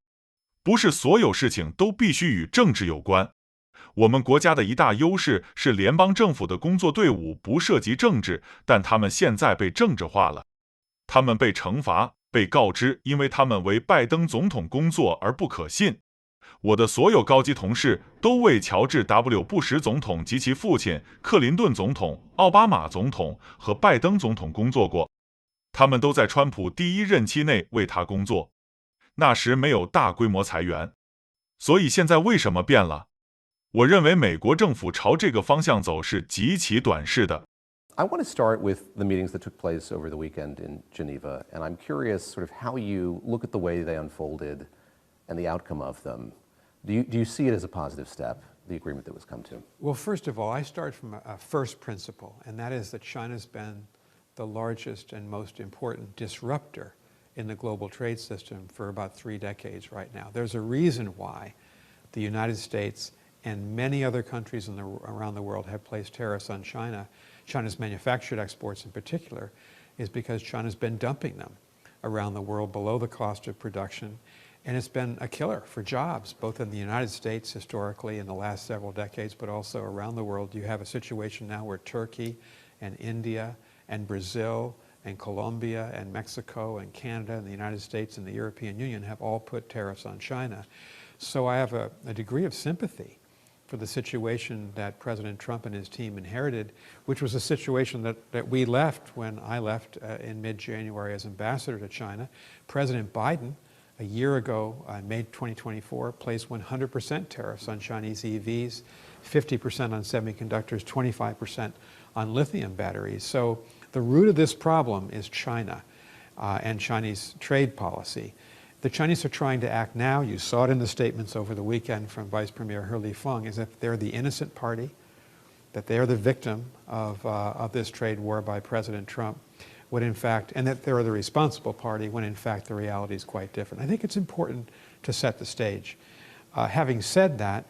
不是所有事情都必须与政治有关。我们国家的一大优势是联邦政府的工作队伍不涉及政治，但他们现在被政治化了。他们被惩罚，被告知因为他们为拜登总统工作而不可信。我的所有高级同事都为乔治 ·W. 布什总统及其父亲克林顿总统、奥巴马总统和拜登总统工作过。他们都在川普第一任期内为他工作。那时没有大规模裁员。所以现在为什么变了？我认为美国政府朝这个方向走是极其短视的。I want to start with the meetings that took place over the weekend in Geneva, and I'm curious sort of how you look at the way they unfolded and the outcome of them. Do you see it as a positive step, the agreement that was come to? Well, first of all, I start from a first principle, and that is that China's been the largest and most important disruptor in the global trade system for about 3 decades right now. There's a reason why the United States and many other countries around the world have placed tariffs on China. China's manufactured exports in particular is because China's been dumping them around the world below the cost of production. And it's been a killer for jobs, both in the United States historically in the last several decades, but also around the world. You have a situation now where Turkey and India and Brazil and Colombia and Mexico and Canada and the United States and the European Union have all put tariffs on China. So I have a degree of sympathy for the situation that President Trump and his team inherited, which was a situation that we left when I left in mid-January as ambassador to China. President Biden, a year ago, May 2024, placed 100% tariffs on Chinese EVs, 50% on semiconductors, 25% on lithium batteries. So the root of this problem is China and Chinese trade policy. The Chinese are trying to act now. You saw it in the statements over the weekend from Vice Premier He Lifeng, is that they're the innocent party, that they are the victim of this trade war by President Trump, when in fact, and that they're the responsible party, when in fact the reality is quite different. I think it's important to set the stage. Having said that,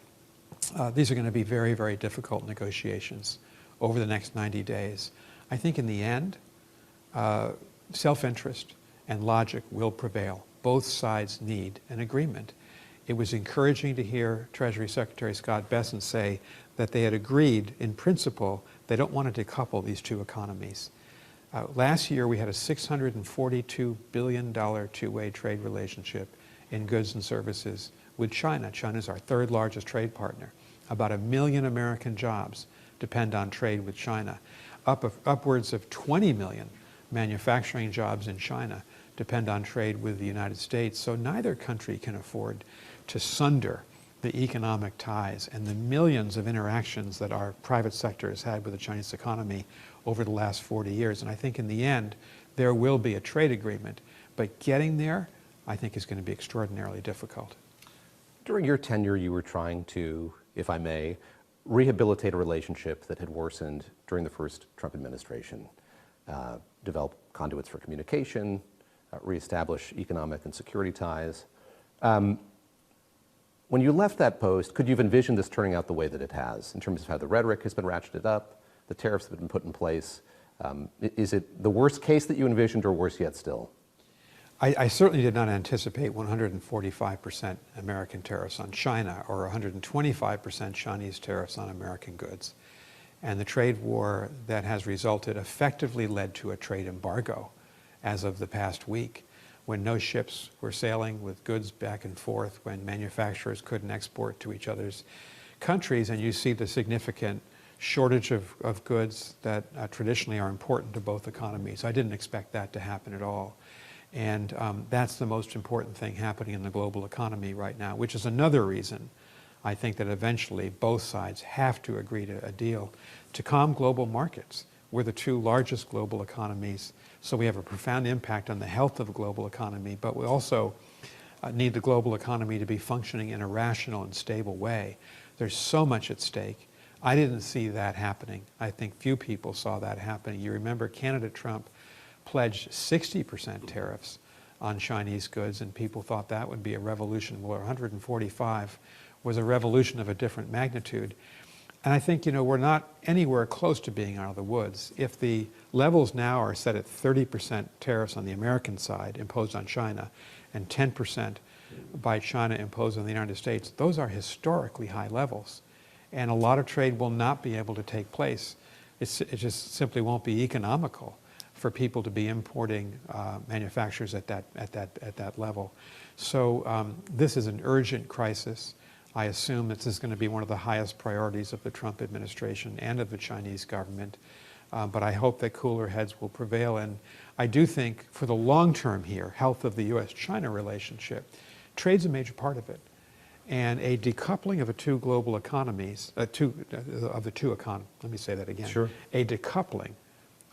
these are going to be very, very difficult negotiations over the next 90 days. I think in the end, self-interest and logic will prevail. Both sides need an agreement. It was encouraging to hear Treasury Secretary Scott Bessent say that they had agreed in principle they don't want to decouple these two economies. Last year we had a $642 billion two-way trade relationship in goods and services with China. China's our third largest trade partner. About 1 million American jobs depend on trade with China. Upwards of 20 million manufacturing jobs in China depend on trade with the United States. So neither country can afford to sunder the economic ties and the millions of interactions that our private sector has had with the Chinese economy over the last 40 years. And I think in the end, there will be a trade agreement. But getting there, I think, is going to be extraordinarily difficult. During your tenure, you were trying to, if I may, rehabilitate a relationship that had worsened during the first Trump administration, develop conduits for communication, reestablish economic and security ties. When you left that post, could you have envisioned this turning out the way that it has, in terms of how the rhetoric has been ratcheted up, the tariffs that have been put in place? Is it the worst case that you envisioned, or worse yet still? I certainly did not anticipate 145% American tariffs on China or 125% Chinese tariffs on American goods. And the trade war that has resulted effectively led to a trade embargo as of the past week, when no ships were sailing with goods back and forth, when manufacturers couldn't export to each other's countries, and you see the significant shortage of goods that traditionally are important to both economies. I didn't expect that to happen at all. And that's the most important thing happening in the global economy right now, which is another reason I think that eventually both sides have to agree to a deal to calm global markets. We're the two largest global economies, so we have a profound impact on the health of the global economy, but we also need the global economy to be functioning in a rational and stable way. There's so much at stake. I didn't see that happening. I think few people saw that happening. You remember candidate Trump pledged 60% tariffs on Chinese goods, and people thought that would be a revolution. Well, 145 was a revolution of a different magnitude. And I think, we're not anywhere close to being out of the woods. If the levels now are set at 30% tariffs on the American side imposed on China and 10% by China imposed on the United States, those are historically high levels. And a lot of trade will not be able to take place. It just simply won't be economical for people to be importing manufacturers at that level. So this is an urgent crisis. I assume that this is going to be one of the highest priorities of the Trump administration and of the Chinese government. But I hope that cooler heads will prevail. And I do think for the long term here, health of the U.S.-China relationship, trade's a major part of it. And a decoupling of the two global economies, let me say that again. Sure. A decoupling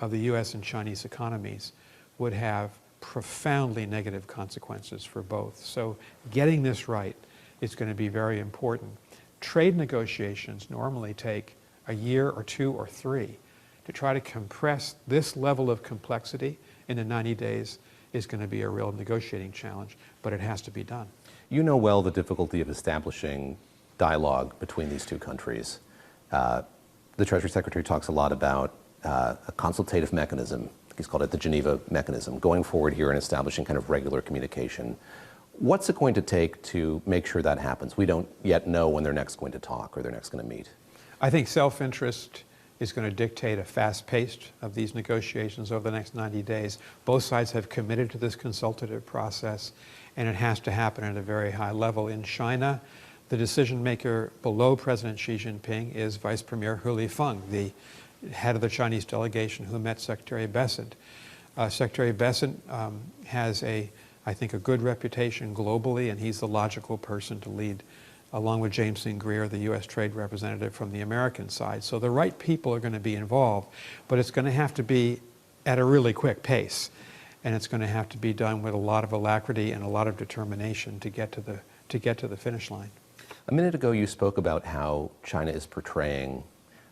of the U.S. and Chinese economies would have profoundly negative consequences for both. So getting this right is going to be very important. Trade negotiations normally take a year or two or three. To try to compress this level of complexity in 90 days is going to be a real negotiating challenge, but it has to be done. You know well the difficulty of establishing dialogue between these two countries. The Treasury Secretary talks a lot about a consultative mechanism. He's called it the Geneva mechanism, going forward here and establishing kind of regular communication. What's it going to take to make sure that happens? We don't yet know when they're next going to talk or they're next going to meet. I think self-interest is going to dictate a fast pace of these negotiations over the next 90 days. Both sides have committed to this consultative process, and it has to happen at a very high level. In China, the decision maker below President Xi Jinping is Vice Premier Hu Lifeng, the head of the Chinese delegation who met Secretary Bessent. Secretary Bessent has I think a good reputation globally, and he's the logical person to lead, along with Jameson Greer, the U.S. trade representative from the American side. So the right people are going to be involved, but it's going to have to be at a really quick pace, and it's going to have to be done with a lot of alacrity and a lot of determination to get to the finish line. A minute ago, you spoke about how China is portraying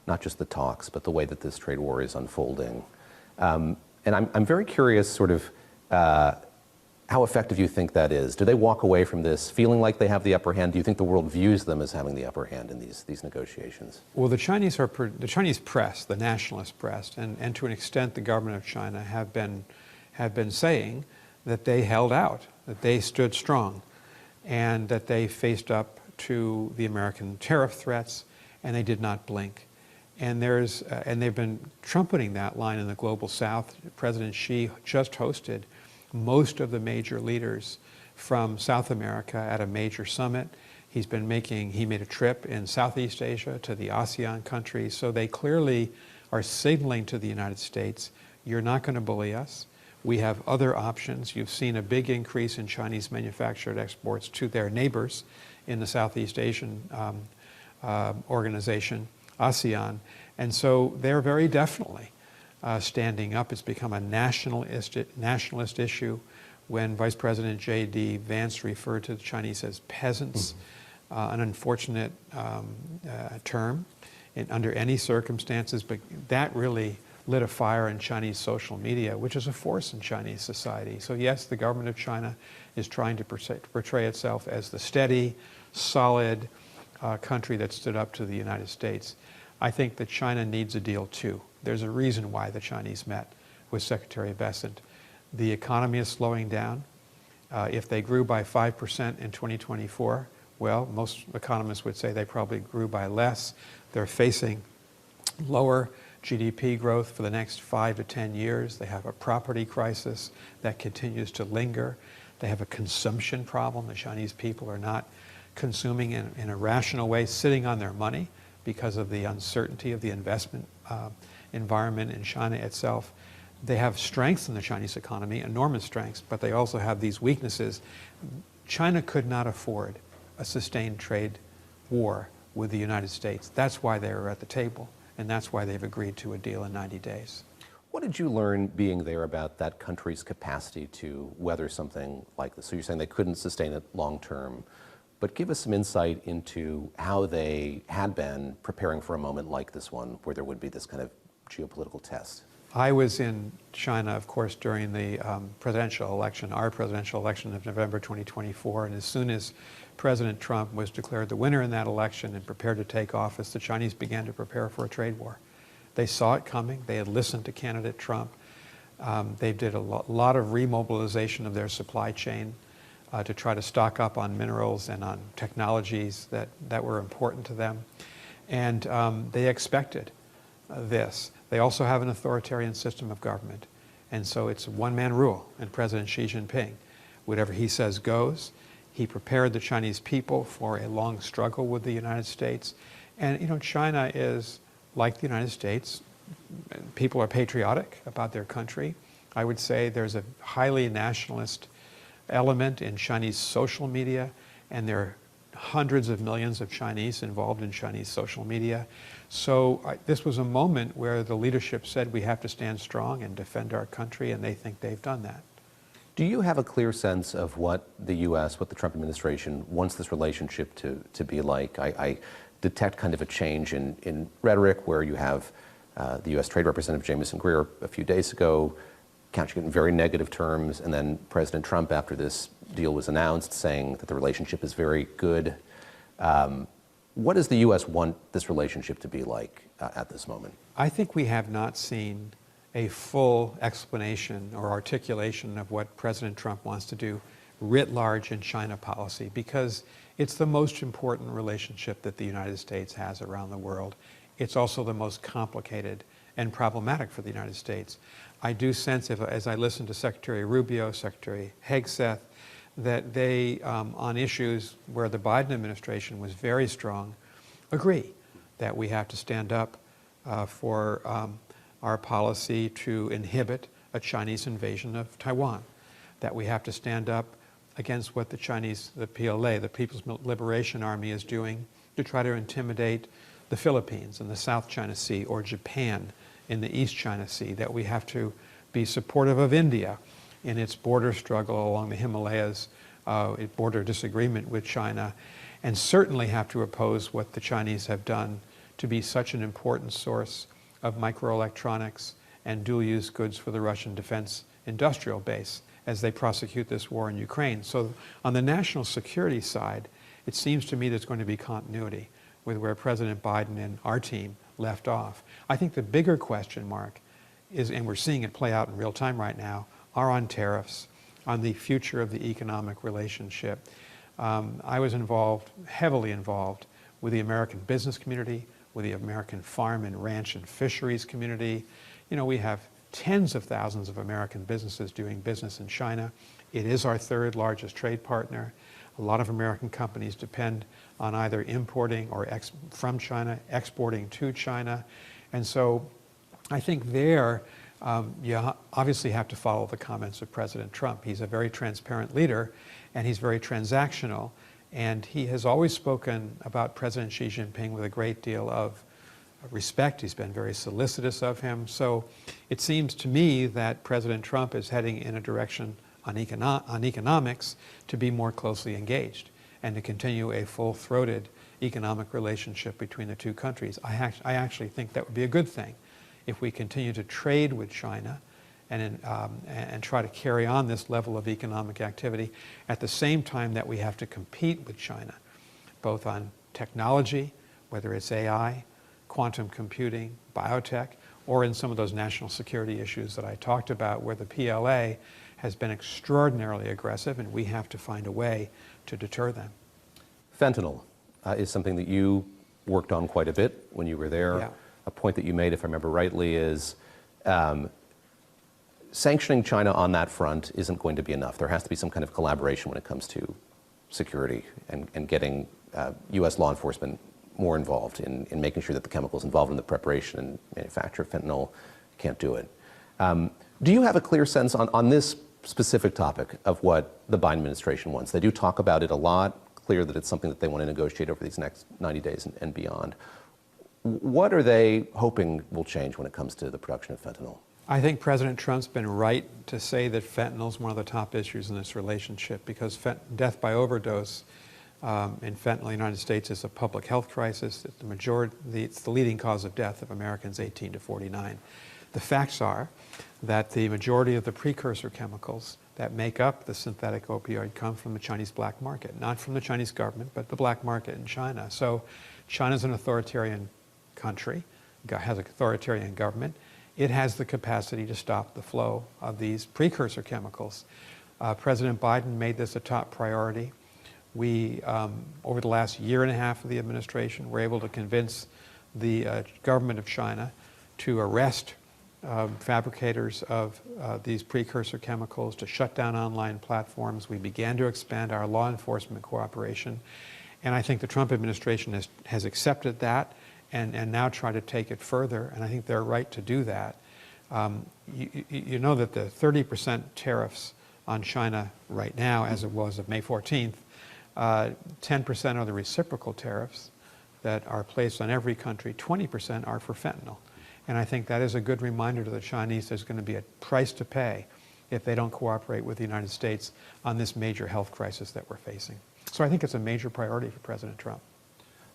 not just the talks, but the way that this trade war is unfolding. And I'm very curious, sort of, how effective you think that is. Do they walk away from this feeling like they have the upper hand? Do you think the world views them as having the upper hand in these negotiations? Well, the Chinese press, the nationalist press, and to an extent the government of China have been saying that they held out, that they stood strong, and that they faced up to the American tariff threats, and they did not blink. And they've been trumpeting that line in the global South. President Xi just hosted most of the major leaders from South America at a major summit. He made a trip in Southeast Asia to the ASEAN countries. So they clearly are signaling to the United States, you're not going to bully us. We have other options. You've seen a big increase in Chinese manufactured exports to their neighbors in the Southeast Asian organization, ASEAN. And so they're very definitely standing up. It's become a nationalist issue. When Vice President J.D. Vance referred to the Chinese as peasants, an unfortunate term under any circumstances, but that really lit a fire in Chinese social media, which is a force in Chinese society. So yes, the government of China is trying to portray itself as the steady, solid country that stood up to the United States. I think that China needs a deal too. There's a reason why the Chinese met with Secretary Bessent. The economy is slowing down. If they grew by 5% in 2024, well, most economists would say they probably grew by less. They're facing lower GDP growth for the next 5 to 10 years. They have a property crisis that continues to linger. They have a consumption problem. The Chinese people are not consuming in a rational way, sitting on their money because of the uncertainty of the investment environment in China itself. They have strengths in the Chinese economy, enormous strengths, but they also have these weaknesses. China could not afford a sustained trade war with the United States. That's why they were at the table. and that's why they've agreed to a deal in 90 days. What did you learn being there about that country's capacity to weather something like this? So you're saying they couldn't sustain it long term, but give us some insight into how they had been preparing for a moment like this one, where there would be this kind of geopolitical test. I was in China, of course, during the presidential election, our presidential election of November 2024, and as soon as President Trump was declared the winner in that election and prepared to take office, the Chinese began to prepare for a trade war. They saw it coming. They had listened to candidate Trump. They did a lot of remobilization of their supply chain to try to stock up on minerals and on technologies that were important to them. And they expected this. They also have an authoritarian system of government. And so it's a one-man rule. And President Xi Jinping, whatever he says goes. He prepared the Chinese people for a long struggle with the United States. And, you know, China is like the United States. People are patriotic about their country. I would say there's a highly nationalist element in Chinese social media, and there are hundreds of millions of Chinese involved in Chinese social media. So this was a moment where the leadership said we have to stand strong and defend our country, and they think they've done that. Do you have a clear sense of what the U.S., what the Trump administration wants this relationship to be like? I detect kind of a change in rhetoric where you have the U.S. Trade Representative Jamieson Greer a few days ago couching it in very negative terms, and then President Trump, after this deal was announced, saying that the relationship is very good. What does the U.S. want this relationship to be like at this moment? I think we have not seen a full explanation or articulation of what President Trump wants to do writ large in China policy, because it's the most important relationship that the United States has around the world. It's also the most complicated and problematic for the United States. I do sense, as I listen to Secretary Rubio, Secretary Hegseth, that they, on issues where the Biden administration was very strong, agree that we have to stand up for our policy to inhibit a Chinese invasion of Taiwan, that we have to stand up against what the PLA, the People's Liberation Army, is doing to try to intimidate the Philippines in the South China Sea or Japan in the East China Sea, that we have to be supportive of India in its border struggle along the Himalayas, border disagreement with China, and certainly have to oppose what the Chinese have done to be such an important source of microelectronics and dual-use goods for the Russian defense industrial base as they prosecute this war in Ukraine. So on the national security side, it seems to me there's going to be continuity with where President Biden and our team left off. I think the bigger question mark is, and we're seeing it play out in real time right now, are on tariffs, on the future of the economic relationship. I was heavily involved with the American business community, with the American farm and ranch and fisheries community. You know, we have tens of thousands of American businesses doing business in China. It is our third largest trade partner. A lot of American companies depend on either importing or from China, exporting to China. And so I think there, you obviously have to follow the comments of President Trump. He's a very transparent leader, and he's very transactional. And he has always spoken about President Xi Jinping with a great deal of respect. He's been very solicitous of him. So it seems to me that President Trump is heading in a direction on economics to be more closely engaged and to continue a full-throated economic relationship between the two countries. I actually think that would be a good thing if we continue to trade with China and try to carry on this level of economic activity at the same time that we have to compete with China, both on technology, whether it's AI, quantum computing, biotech, or in some of those national security issues that I talked about where the PLA has been extraordinarily aggressive, and we have to find a way to deter them. Fentanyl is something that you worked on quite a bit when you were there. Yeah. A point that you made, if I remember rightly, is sanctioning China on that front isn't going to be enough. There has to be some kind of collaboration when it comes to security and getting U.S. law enforcement more involved in making sure that the chemicals involved in the preparation and manufacture of fentanyl can't do it. Do you have a clear sense on this specific topic of what the Biden administration wants? They do talk about it a lot, clear that it's something that they want to negotiate over these next 90 days and beyond. What are they hoping will change when it comes to the production of fentanyl? I think President Trump's been right to say that fentanyl is one of the top issues in this relationship because death by overdose in fentanyl in the United States is a public health crisis. It's the leading cause of death of Americans 18 to 49. The facts are that the majority of the precursor chemicals that make up the synthetic opioid come from the Chinese black market, not from the Chinese government, but the black market in China. So China's an authoritarian country, has an authoritarian government. It has the capacity to stop the flow of these precursor chemicals. President Biden made this a top priority. We, over the last year and a half of the administration, were able to convince the government of China to arrest fabricators of these precursor chemicals, to shut down online platforms. We began to expand our law enforcement cooperation. And I think the Trump administration has accepted that and now try to take it further, and I think they're right to do that. You know that the 30% tariffs on China right now, as it was of May 14th, 10% are the reciprocal tariffs that are placed on every country, 20% are for fentanyl. And I think that is a good reminder to the Chinese there's going to be a price to pay if they don't cooperate with the United States on this major health crisis that we're facing. So I think it's a major priority for President Trump.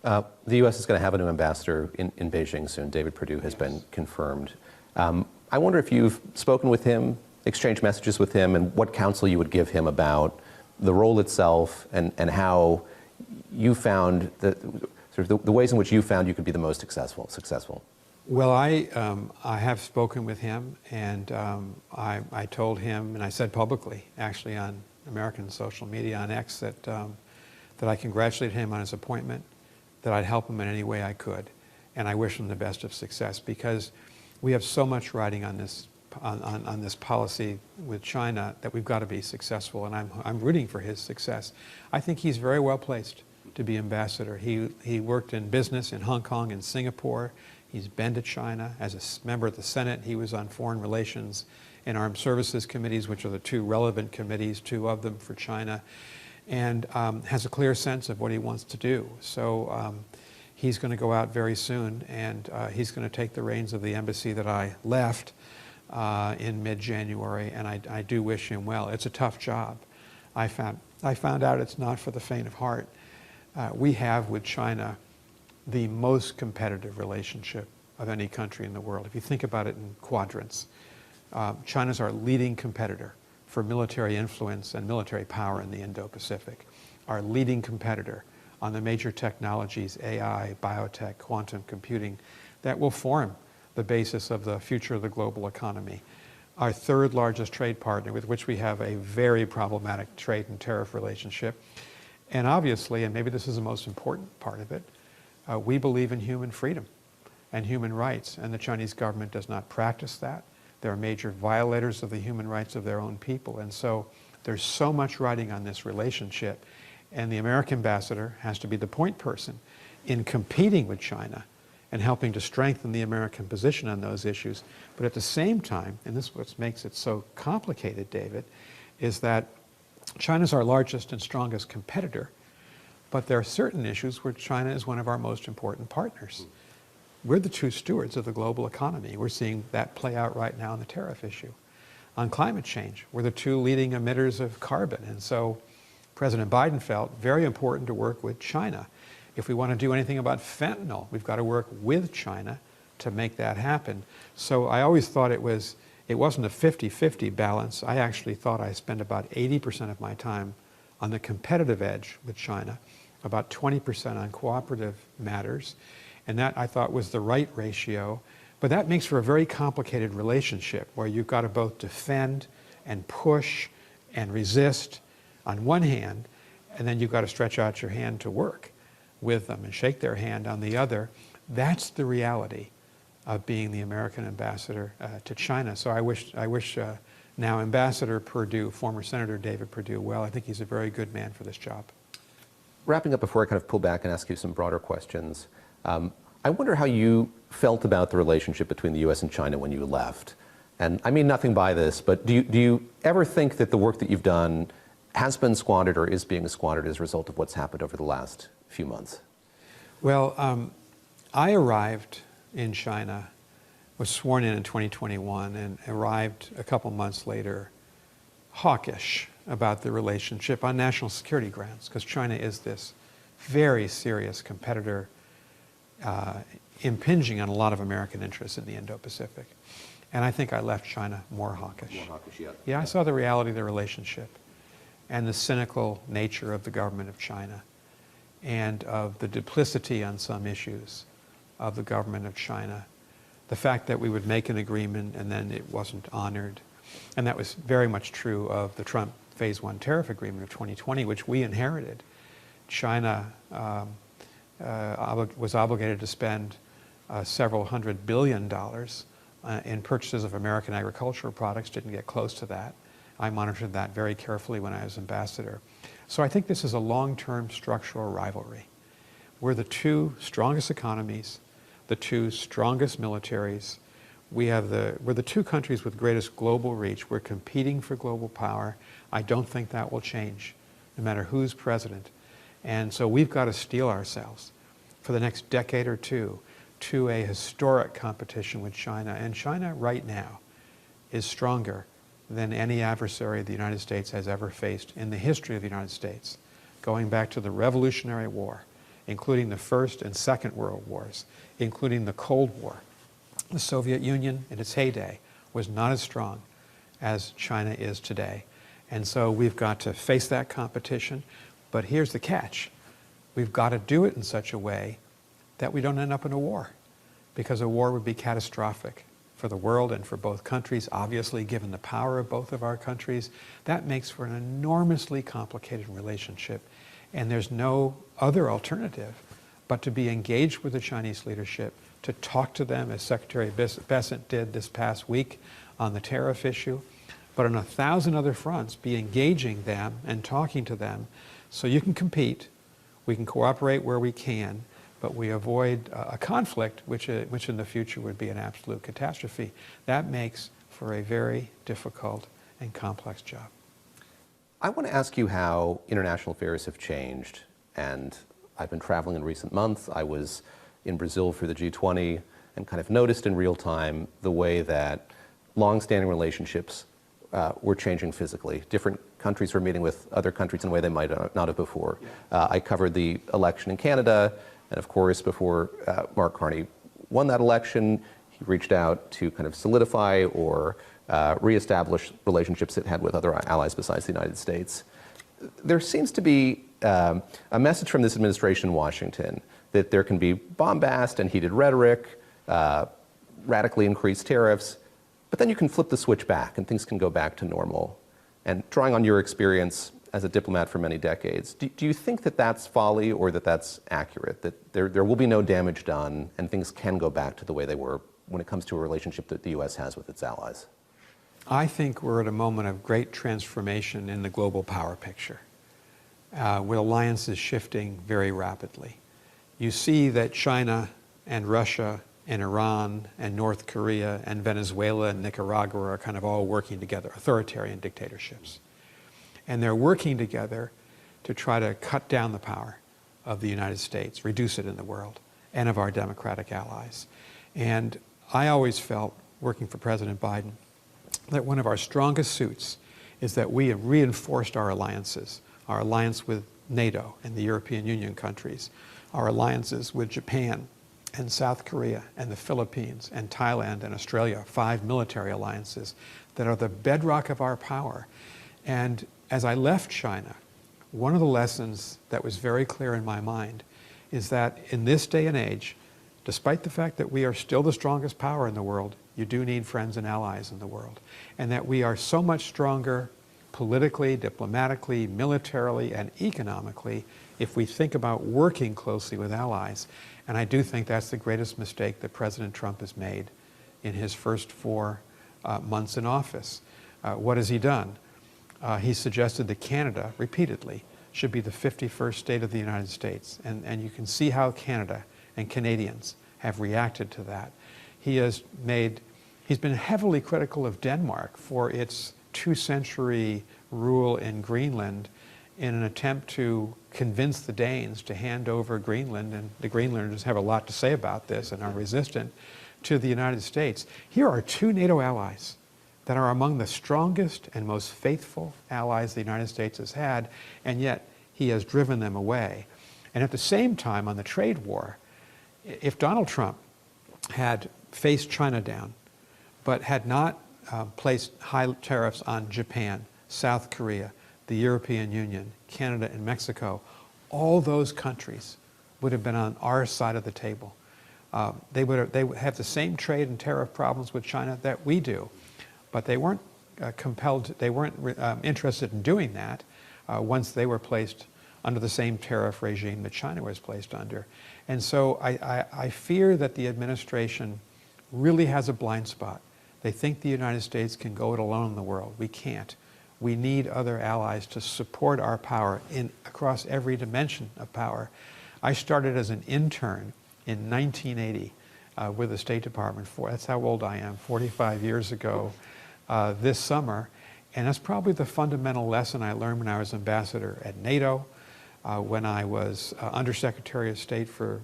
The U.S. is going to have a new ambassador in Beijing soon. David Perdue has been confirmed. I wonder if you've spoken with him, exchanged messages with him, and what counsel you would give him about the role itself and how you found the ways in which you found you could be the most successful. Well, I have spoken with him, and I told him, and I said publicly, actually on American social media, on X, that I congratulated him on his appointment, that I'd help him in any way I could, and I wish him the best of success because we have so much riding on this policy with China that we've got to be successful, and I'm rooting for his success. I think he's very well placed to be ambassador. He worked in business in Hong Kong and Singapore. He's been to China as a member of the Senate. He was on foreign relations and armed services committees, which are the two relevant committees, two of them for China, and has a clear sense of what he wants to do. So he's going to go out very soon, and he's going to take the reins of the embassy that I left in mid-January, and I do wish him well. It's a tough job. I found out it's not for the faint of heart. We have with China the most competitive relationship of any country in the world. If you think about it in quadrants, China's our leading competitor for military influence and military power in the Indo-Pacific, our leading competitor on the major technologies, AI, biotech, quantum computing, that will form the basis of the future of the global economy. Our third largest trade partner with which we have a very problematic trade and tariff relationship. And obviously, and maybe this is the most important part of it, we believe in human freedom and human rights, and the Chinese government does not practice that. They're major violators of the human rights of their own people, and so there's so much riding on this relationship, and the American ambassador has to be the point person in competing with China and helping to strengthen the American position on those issues. But at the same time, and this is what makes it so complicated, David, is that China's our largest and strongest competitor, but there are certain issues where China is one of our most important partners. We're the two stewards of the global economy. We're seeing that play out right now in the tariff issue. On climate change, we're the two leading emitters of carbon, and so President Biden felt very important to work with China. If we want to do anything about fentanyl, we've got to work with China to make that happen. So I always thought it wasn't a 50-50 balance. I actually thought I spent about 80% of my time on the competitive edge with China, about 20% on cooperative matters, and that I thought was the right ratio. But that makes for a very complicated relationship where you've got to both defend and push and resist on one hand, and then you've got to stretch out your hand to work with them and shake their hand on the other. That's the reality of being the American ambassador to China. So I wish now Ambassador Perdue, former Senator David Perdue, well. I think he's a very good man for this job. Wrapping up before I kind of pull back and ask you some broader questions, I wonder how you felt about the relationship between the U.S. and China when you left. And I mean nothing by this, but do you ever think that the work that you've done has been squandered or is being squandered as a result of what's happened over the last few months? Well, I arrived in China, was sworn in 2021, and arrived a couple months later hawkish about the relationship on national security grounds, because China is this very serious competitor impinging on a lot of American interests in the Indo-Pacific. And I think I left China more hawkish. More hawkish, yeah. Yeah, I saw the reality of the relationship and the cynical nature of the government of China and of the duplicity on some issues of the government of China. The fact that we would make an agreement and then it wasn't honored. And that was very much true of the Trump Phase 1 tariff agreement of 2020, which we inherited. China was obligated to spend several $100 billion in purchases of American agricultural products, didn't get close to that. I monitored that very carefully when I was ambassador. So I think this is a long-term structural rivalry. We're the two strongest economies, the two strongest militaries. We're the two countries with greatest global reach. We're competing for global power. I don't think that will change, no matter who's president. And so we've got to steel ourselves for the next decade or two to a historic competition with China. And China right now is stronger than any adversary the United States has ever faced in the history of the United States, going back to the Revolutionary War, including the First and Second World Wars, including the Cold War. The Soviet Union in its heyday was not as strong as China is today. And so we've got to face that competition. But here's the catch. We've got to do it in such a way that we don't end up in a war, because a war would be catastrophic for the world and for both countries. Obviously, given the power of both of our countries, that makes for an enormously complicated relationship. And there's no other alternative but to be engaged with the Chinese leadership, to talk to them, as Secretary Bessent did this past week on the tariff issue, but on 1,000 other fronts, be engaging them and talking to them so you can compete, we can cooperate where we can, but we avoid a conflict which in the future would be an absolute catastrophe. That makes for a very difficult and complex job. I want to ask you how international affairs have changed, and I've been traveling in recent months. I was in Brazil for the G20 and kind of noticed in real time the way that long-standing relationships were changing physically. Different countries were meeting with other countries in a way they might not have before. I covered the election in Canada, and of course, before Mark Carney won that election, he reached out to kind of solidify or reestablish relationships it had with other allies besides the United States. There seems to be a message from this administration in Washington that there can be bombast and heated rhetoric, radically increased tariffs, but then you can flip the switch back and things can go back to normal. And drawing on your experience as a diplomat for many decades, do you think that that's folly or that that's accurate, that there will be no damage done and things can go back to the way they were when it comes to a relationship that the U.S. has with its allies? I think we're at a moment of great transformation in the global power picture, with alliances shifting very rapidly. You see that China and Russia and Iran and North Korea and Venezuela and Nicaragua are kind of all working together, authoritarian dictatorships. And they're working together to try to cut down the power of the United States, reduce it in the world, and of our democratic allies. And I always felt, working for President Biden, that one of our strongest suits is that we have reinforced our alliances, our alliance with NATO and the European Union countries, our alliances with Japan and South Korea and the Philippines and Thailand and Australia, 5 military alliances that are the bedrock of our power. And as I left China, one of the lessons that was very clear in my mind is that in this day and age, despite the fact that we are still the strongest power in the world, you do need friends and allies in the world. And that we are so much stronger politically, diplomatically, militarily, and economically if we think about working closely with allies. And I do think that's the greatest mistake that President Trump has made in his first 4 months in office. What has he done? He suggested that Canada, repeatedly, should be the 51st state of the United States. And you can see how Canada and Canadians have reacted to that. He's been heavily critical of Denmark for its 2-century rule in Greenland in an attempt to convince the Danes to hand over Greenland, and the Greenlanders have a lot to say about this and are resistant, to the United States. Here are two NATO allies that are among the strongest and most faithful allies the United States has had, and yet he has driven them away. And at the same time, on the trade war, if Donald Trump had faced China down, but had not placed high tariffs on Japan, South Korea, the European Union, Canada, and Mexico, all those countries would have been on our side of the table. They would have the same trade and tariff problems with China that we do, but they weren't interested in doing that once they were placed under the same tariff regime that China was placed under. And so I fear that the administration really has a blind spot. They think the United States can go it alone in the world. We can't. We need other allies to support our power across every dimension of power. I started as an intern in 1980 with the State Department. That's how old I am, 45 years ago this summer. And that's probably the fundamental lesson I learned when I was ambassador at NATO, when I was Undersecretary of State for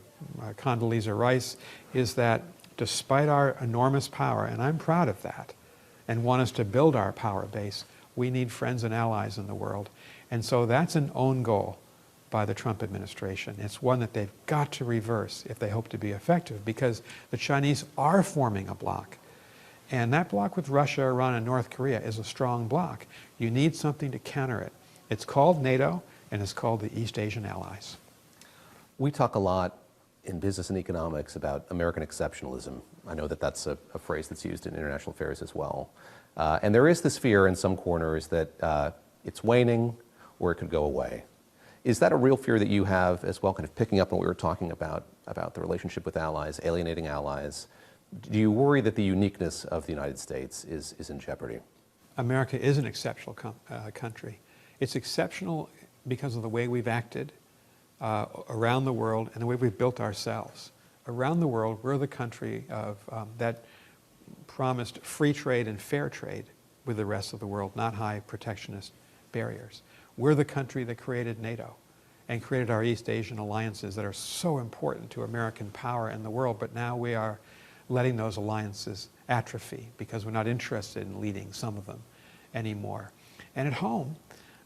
Condoleezza Rice, is that despite our enormous power, and I'm proud of that, and want us to build our power base, we need friends and allies in the world. And so that's an own goal by the Trump administration. It's one that they've got to reverse if they hope to be effective, because the Chinese are forming a bloc. And that bloc with Russia, Iran, and North Korea is a strong bloc. You need something to counter it. It's called NATO, and it's called the East Asian Allies. We talk a lot in business and economics about American exceptionalism. I know that that's a phrase that's used in international affairs as well. And there is this fear in some corners that it's waning or it could go away. Is that a real fear that you have as well, kind of picking up on what we were talking about the relationship with allies, alienating allies? Do you worry that the uniqueness of the United States is in jeopardy? America is an exceptional country. It's exceptional because of the way we've acted around the world and the way we've built ourselves. Around the world, we're the country that promised free trade and fair trade with the rest of the world, not high protectionist barriers. We're the country that created NATO and created our East Asian alliances that are so important to American power in the world, but now we are letting those alliances atrophy because we're not interested in leading some of them anymore. And at home,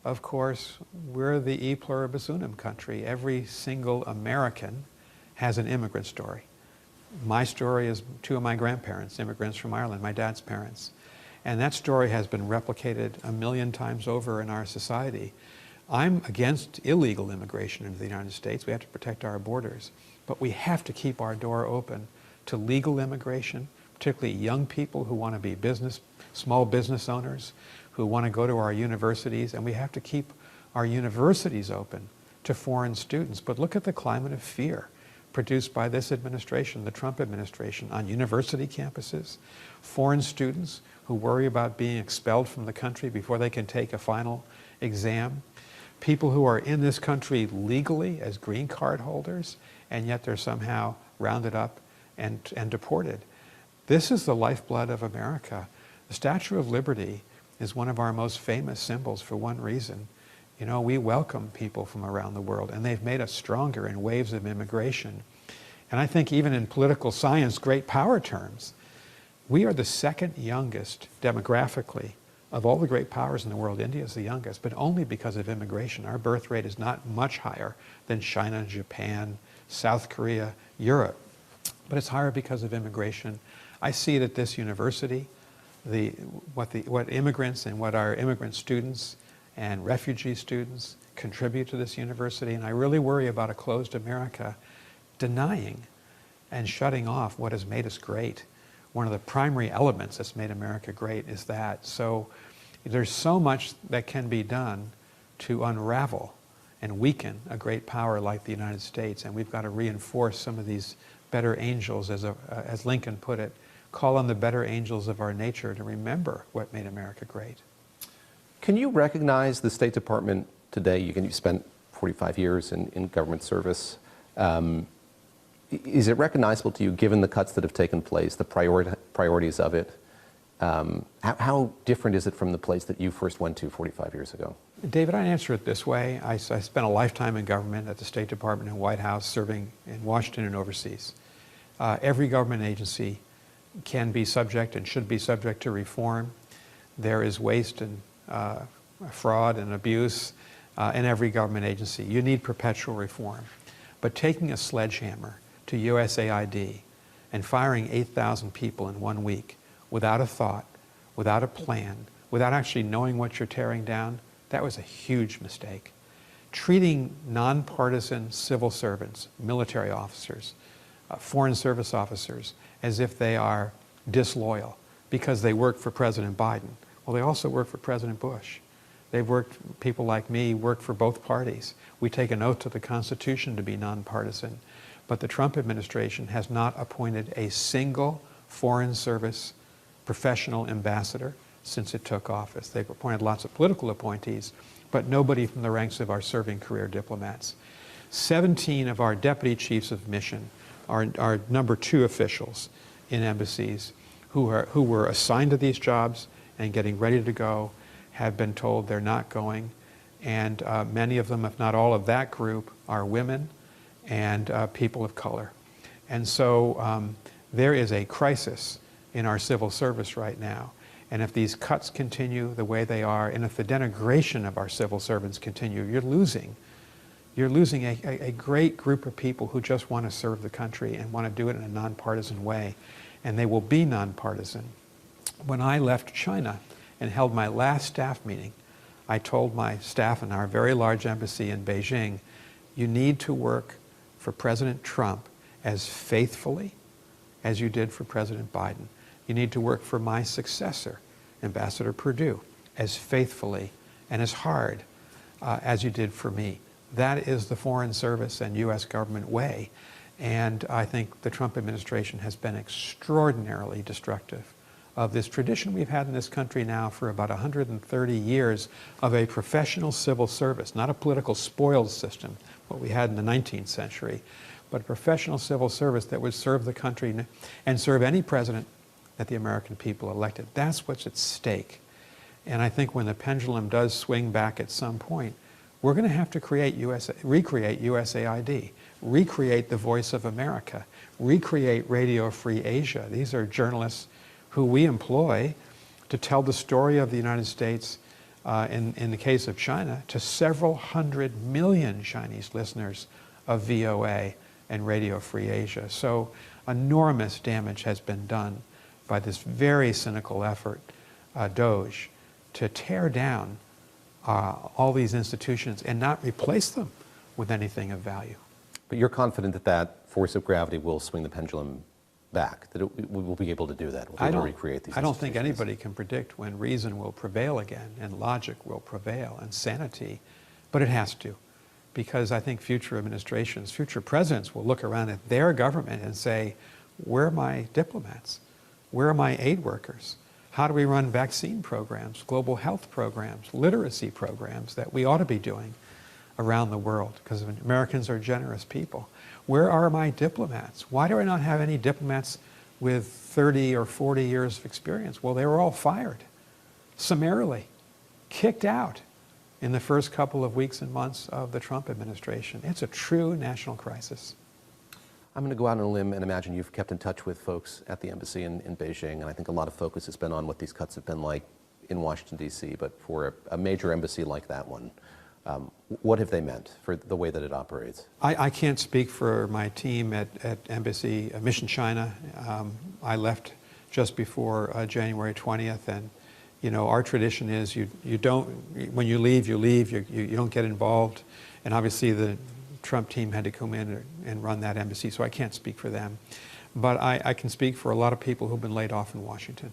of course, we're the e pluribus unum country. Every single American has an immigrant story. My story is two of my grandparents, immigrants from Ireland, my dad's parents. And that story has been replicated a million times over in our society. I'm against illegal immigration into the United States. We have to protect our borders. But we have to keep our door open to legal immigration, particularly young people who want to be small business owners, who want to go to our universities, and we have to keep our universities open to foreign students. But look at the climate of fear produced by this administration, the Trump administration, on university campuses, foreign students who worry about being expelled from the country before they can take a final exam, people who are in this country legally as green card holders, and yet they're somehow rounded up and deported. This is the lifeblood of America. The Statue of Liberty is one of our most famous symbols for one reason. You know, we welcome people from around the world, and they've made us stronger in waves of immigration. And I think even in political science, great power terms, we are the second youngest demographically of all the great powers in the world. India is the youngest, but only because of immigration. Our birth rate is not much higher than China, Japan, South Korea, Europe, but it's higher because of immigration. I see it at this university, what immigrants and what our immigrant students and refugee students contribute to this university, and I really worry about a closed America denying and shutting off what has made us great. One of the primary elements that's made America great is that. So there's so much that can be done to unravel and weaken a great power like the United States, and we've got to reinforce some of these better angels, as Lincoln put it, call on the better angels of our nature to remember what made America great. Can you recognize the State Department today? You spent 45 years in government service. Is it recognizable to you, given the cuts that have taken place, the priorities of it? How different is it from the place that you first went to 45 years ago? David, I'd answer it this way. I spent a lifetime in government at the State Department and White House, serving in Washington and overseas. Every government agency can be subject and should be subject to reform. There is waste and fraud and abuse in every government agency. You need perpetual reform. But taking a sledgehammer to USAID and firing 8,000 people in 1 week without a thought, without a plan, without actually knowing what you're tearing down, that was a huge mistake. Treating nonpartisan civil servants, military officers, foreign service officers, as if they are disloyal because they work for President Biden. Well, they also work for President Bush. They've worked, people like me work for both parties. We take an oath to the Constitution to be nonpartisan. But the Trump administration has not appointed a single foreign service professional ambassador since it took office. They've appointed lots of political appointees, but nobody from the ranks of our serving career diplomats. 17 of our deputy chiefs of mission are number 2 officials in embassies who were assigned to these jobs and getting ready to go, have been told they're not going. And many of them, if not all of that group, are women and people of color. And so there is a crisis in our civil service right now. And if these cuts continue the way they are, and if the denigration of our civil servants continue, you're losing a great group of people who just want to serve the country and want to do it in a nonpartisan way. And they will be nonpartisan. When I left China and held my last staff meeting, I told my staff in our very large embassy in Beijing, you need to work for President Trump as faithfully as you did for President Biden. You need to work for my successor, Ambassador Perdue, as faithfully and as hard as you did for me. That is the Foreign Service and U.S. government way. And I think the Trump administration has been extraordinarily destructive of this tradition we've had in this country now for about 130 years of a professional civil service, not a political spoils system, what we had in the 19th century, but a professional civil service that would serve the country and serve any president that the American people elected. That's what's at stake. And I think when the pendulum does swing back at some point, we're going to have to recreate USAID, recreate the Voice of America, recreate Radio Free Asia. These are journalists who we employ to tell the story of the United States, in the case of China, to several 100 million Chinese listeners of VOA and Radio Free Asia. So enormous damage has been done by this very cynical effort, DOGE, to tear down all these institutions and not replace them with anything of value. But you're confident that that force of gravity will swing the pendulum back, that we will be able to do that, we'll be able to recreate these I don't think institutions. anybody can predict when reason will prevail again and logic will prevail and sanity, but it has to. Because I think future administrations, future presidents will look around at their government and say, where are my diplomats? Where are my aid workers? How do we run vaccine programs, global health programs, literacy programs that we ought to be doing around the world? Because Americans are generous people. Where are my diplomats? Why do I not have any diplomats with 30 or 40 years of experience? Well, they were all fired, summarily, kicked out in the first couple of weeks and months of the Trump administration. It's a true national crisis. I'm going to go out on a limb and imagine you've kept in touch with folks at the embassy in Beijing, and I think a lot of focus has been on what these cuts have been like in Washington, D.C., but for a major embassy like that one, what have they meant for the way that it operates? I can't speak for my team at Embassy Mission China. I left just before January 20th, and you know, our tradition is you don't, when you leave, you don't get involved, and obviously the Trump team had to come in and run that embassy, so I can't speak for them. But I can speak for a lot of people who've been laid off in Washington,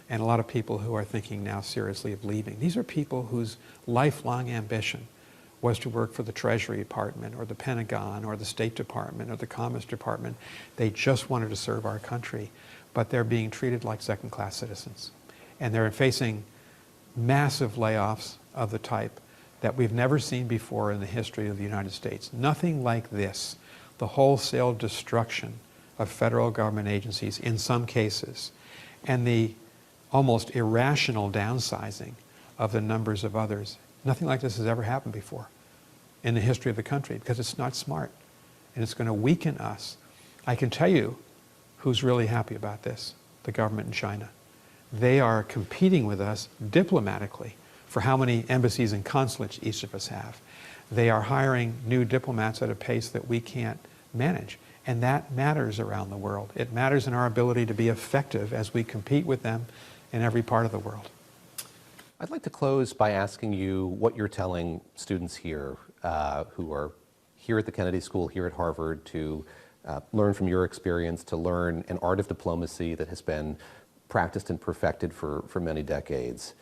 and a lot of people who are thinking now seriously of leaving. These are people whose lifelong ambition was to work for the Treasury Department or the Pentagon or the State Department or the Commerce Department. They just wanted to serve our country, but they're being treated like second-class citizens. And they're facing massive layoffs of the type that we've never seen before in the history of the United States. Nothing like this. The wholesale destruction of federal government agencies in some cases, and the almost irrational downsizing of the numbers of others. Nothing like this has ever happened before in the history of the country because it's not smart and it's going to weaken us. I can tell you who's really happy about this, the government in China. They are competing with us diplomatically for how many embassies and consulates each of us have. They are hiring new diplomats at a pace that we can't manage. And that matters around the world. It matters in our ability to be effective as we compete with them in every part of the world. I'd like to close by asking you what you're telling students here who are here at the Kennedy School, here at Harvard, to learn from your experience, to learn an art of diplomacy that has been practiced and perfected for many decades.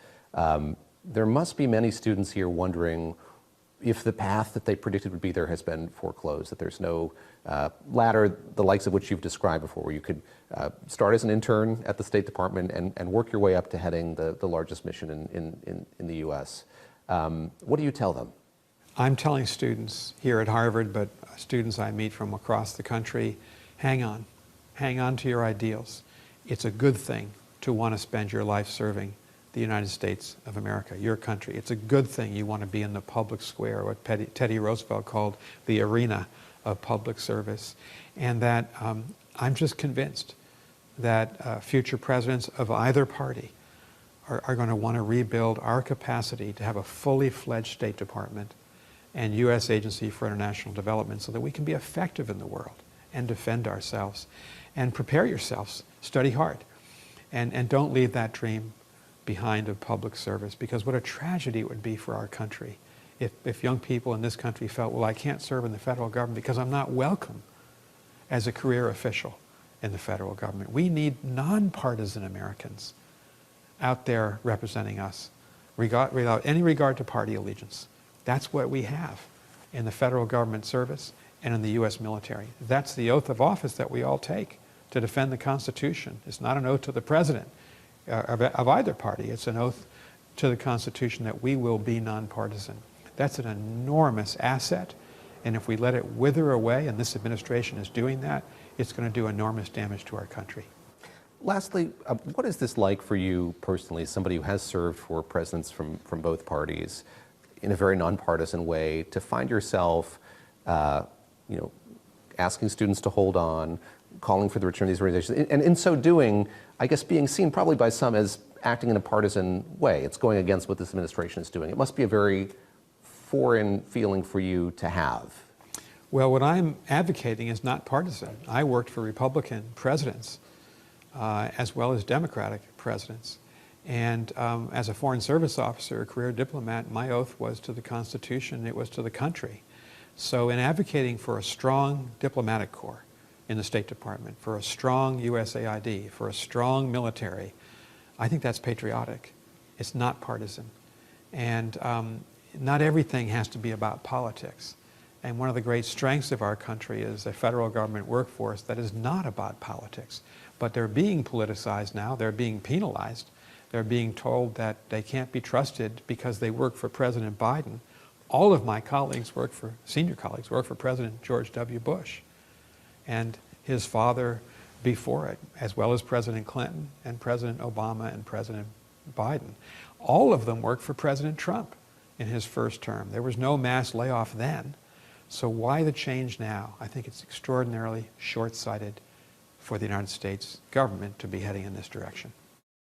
There must be many students here wondering if the path that they predicted would be there has been foreclosed, that there's no ladder, the likes of which you've described before, where you could start as an intern at the State Department and work your way up to heading the largest mission in the U.S. What do you tell them? I'm telling students here at Harvard, but students I meet from across the country, hang on to your ideals. It's a good thing to want to spend your life serving the United States of America, your country. It's a good thing you want to be in the public square, what Teddy Roosevelt called the arena of public service. And that I'm just convinced that future presidents of either party are going to want to rebuild our capacity to have a fully fledged State Department and U.S. Agency for International Development so that we can be effective in the world and defend ourselves. And prepare yourselves, study hard, and don't leave that dream behind of public service, because what a tragedy it would be for our country if young people in this country felt, well, I can't serve in the federal government because I'm not welcome as a career official in the federal government. We need nonpartisan Americans out there representing us without any regard to party allegiance. That's what we have in the federal government service and in the U.S. military. That's the oath of office that we all take to defend the Constitution. It's not an oath to the president of either party. It's an oath to the Constitution that we will be nonpartisan. That's an enormous asset, and if we let it wither away, and this administration is doing that, it's going to do enormous damage to our country. Lastly, what is this like for you personally, somebody who has served for presidents from both parties in a very nonpartisan way, to find yourself asking students to hold on, calling for the return of these organizations, and in so doing, I guess being seen probably by some as acting in a partisan way. It's going against what this administration is doing. It must be a very foreign feeling for you to have. Well, what I'm advocating is not partisan. I worked for Republican presidents as well as Democratic presidents. And as a Foreign Service officer, a career diplomat, my oath was to the Constitution, it was to the country. So in advocating for a strong diplomatic corps in the State Department, for a strong USAID, for a strong military, I think that's patriotic. It's not partisan. And not everything has to be about politics. And one of the great strengths of our country is a federal government workforce that is not about politics. But they're being politicized now, they're being penalized. They're being told that they can't be trusted because they work for President Biden. All of my colleagues senior colleagues work for President George W. Bush and his father before it, as well as President Clinton and President Obama and President Biden. All of them worked for President Trump in his first term. There was no mass layoff then. So why the change now? I think it's extraordinarily short-sighted for the United States government to be heading in this direction.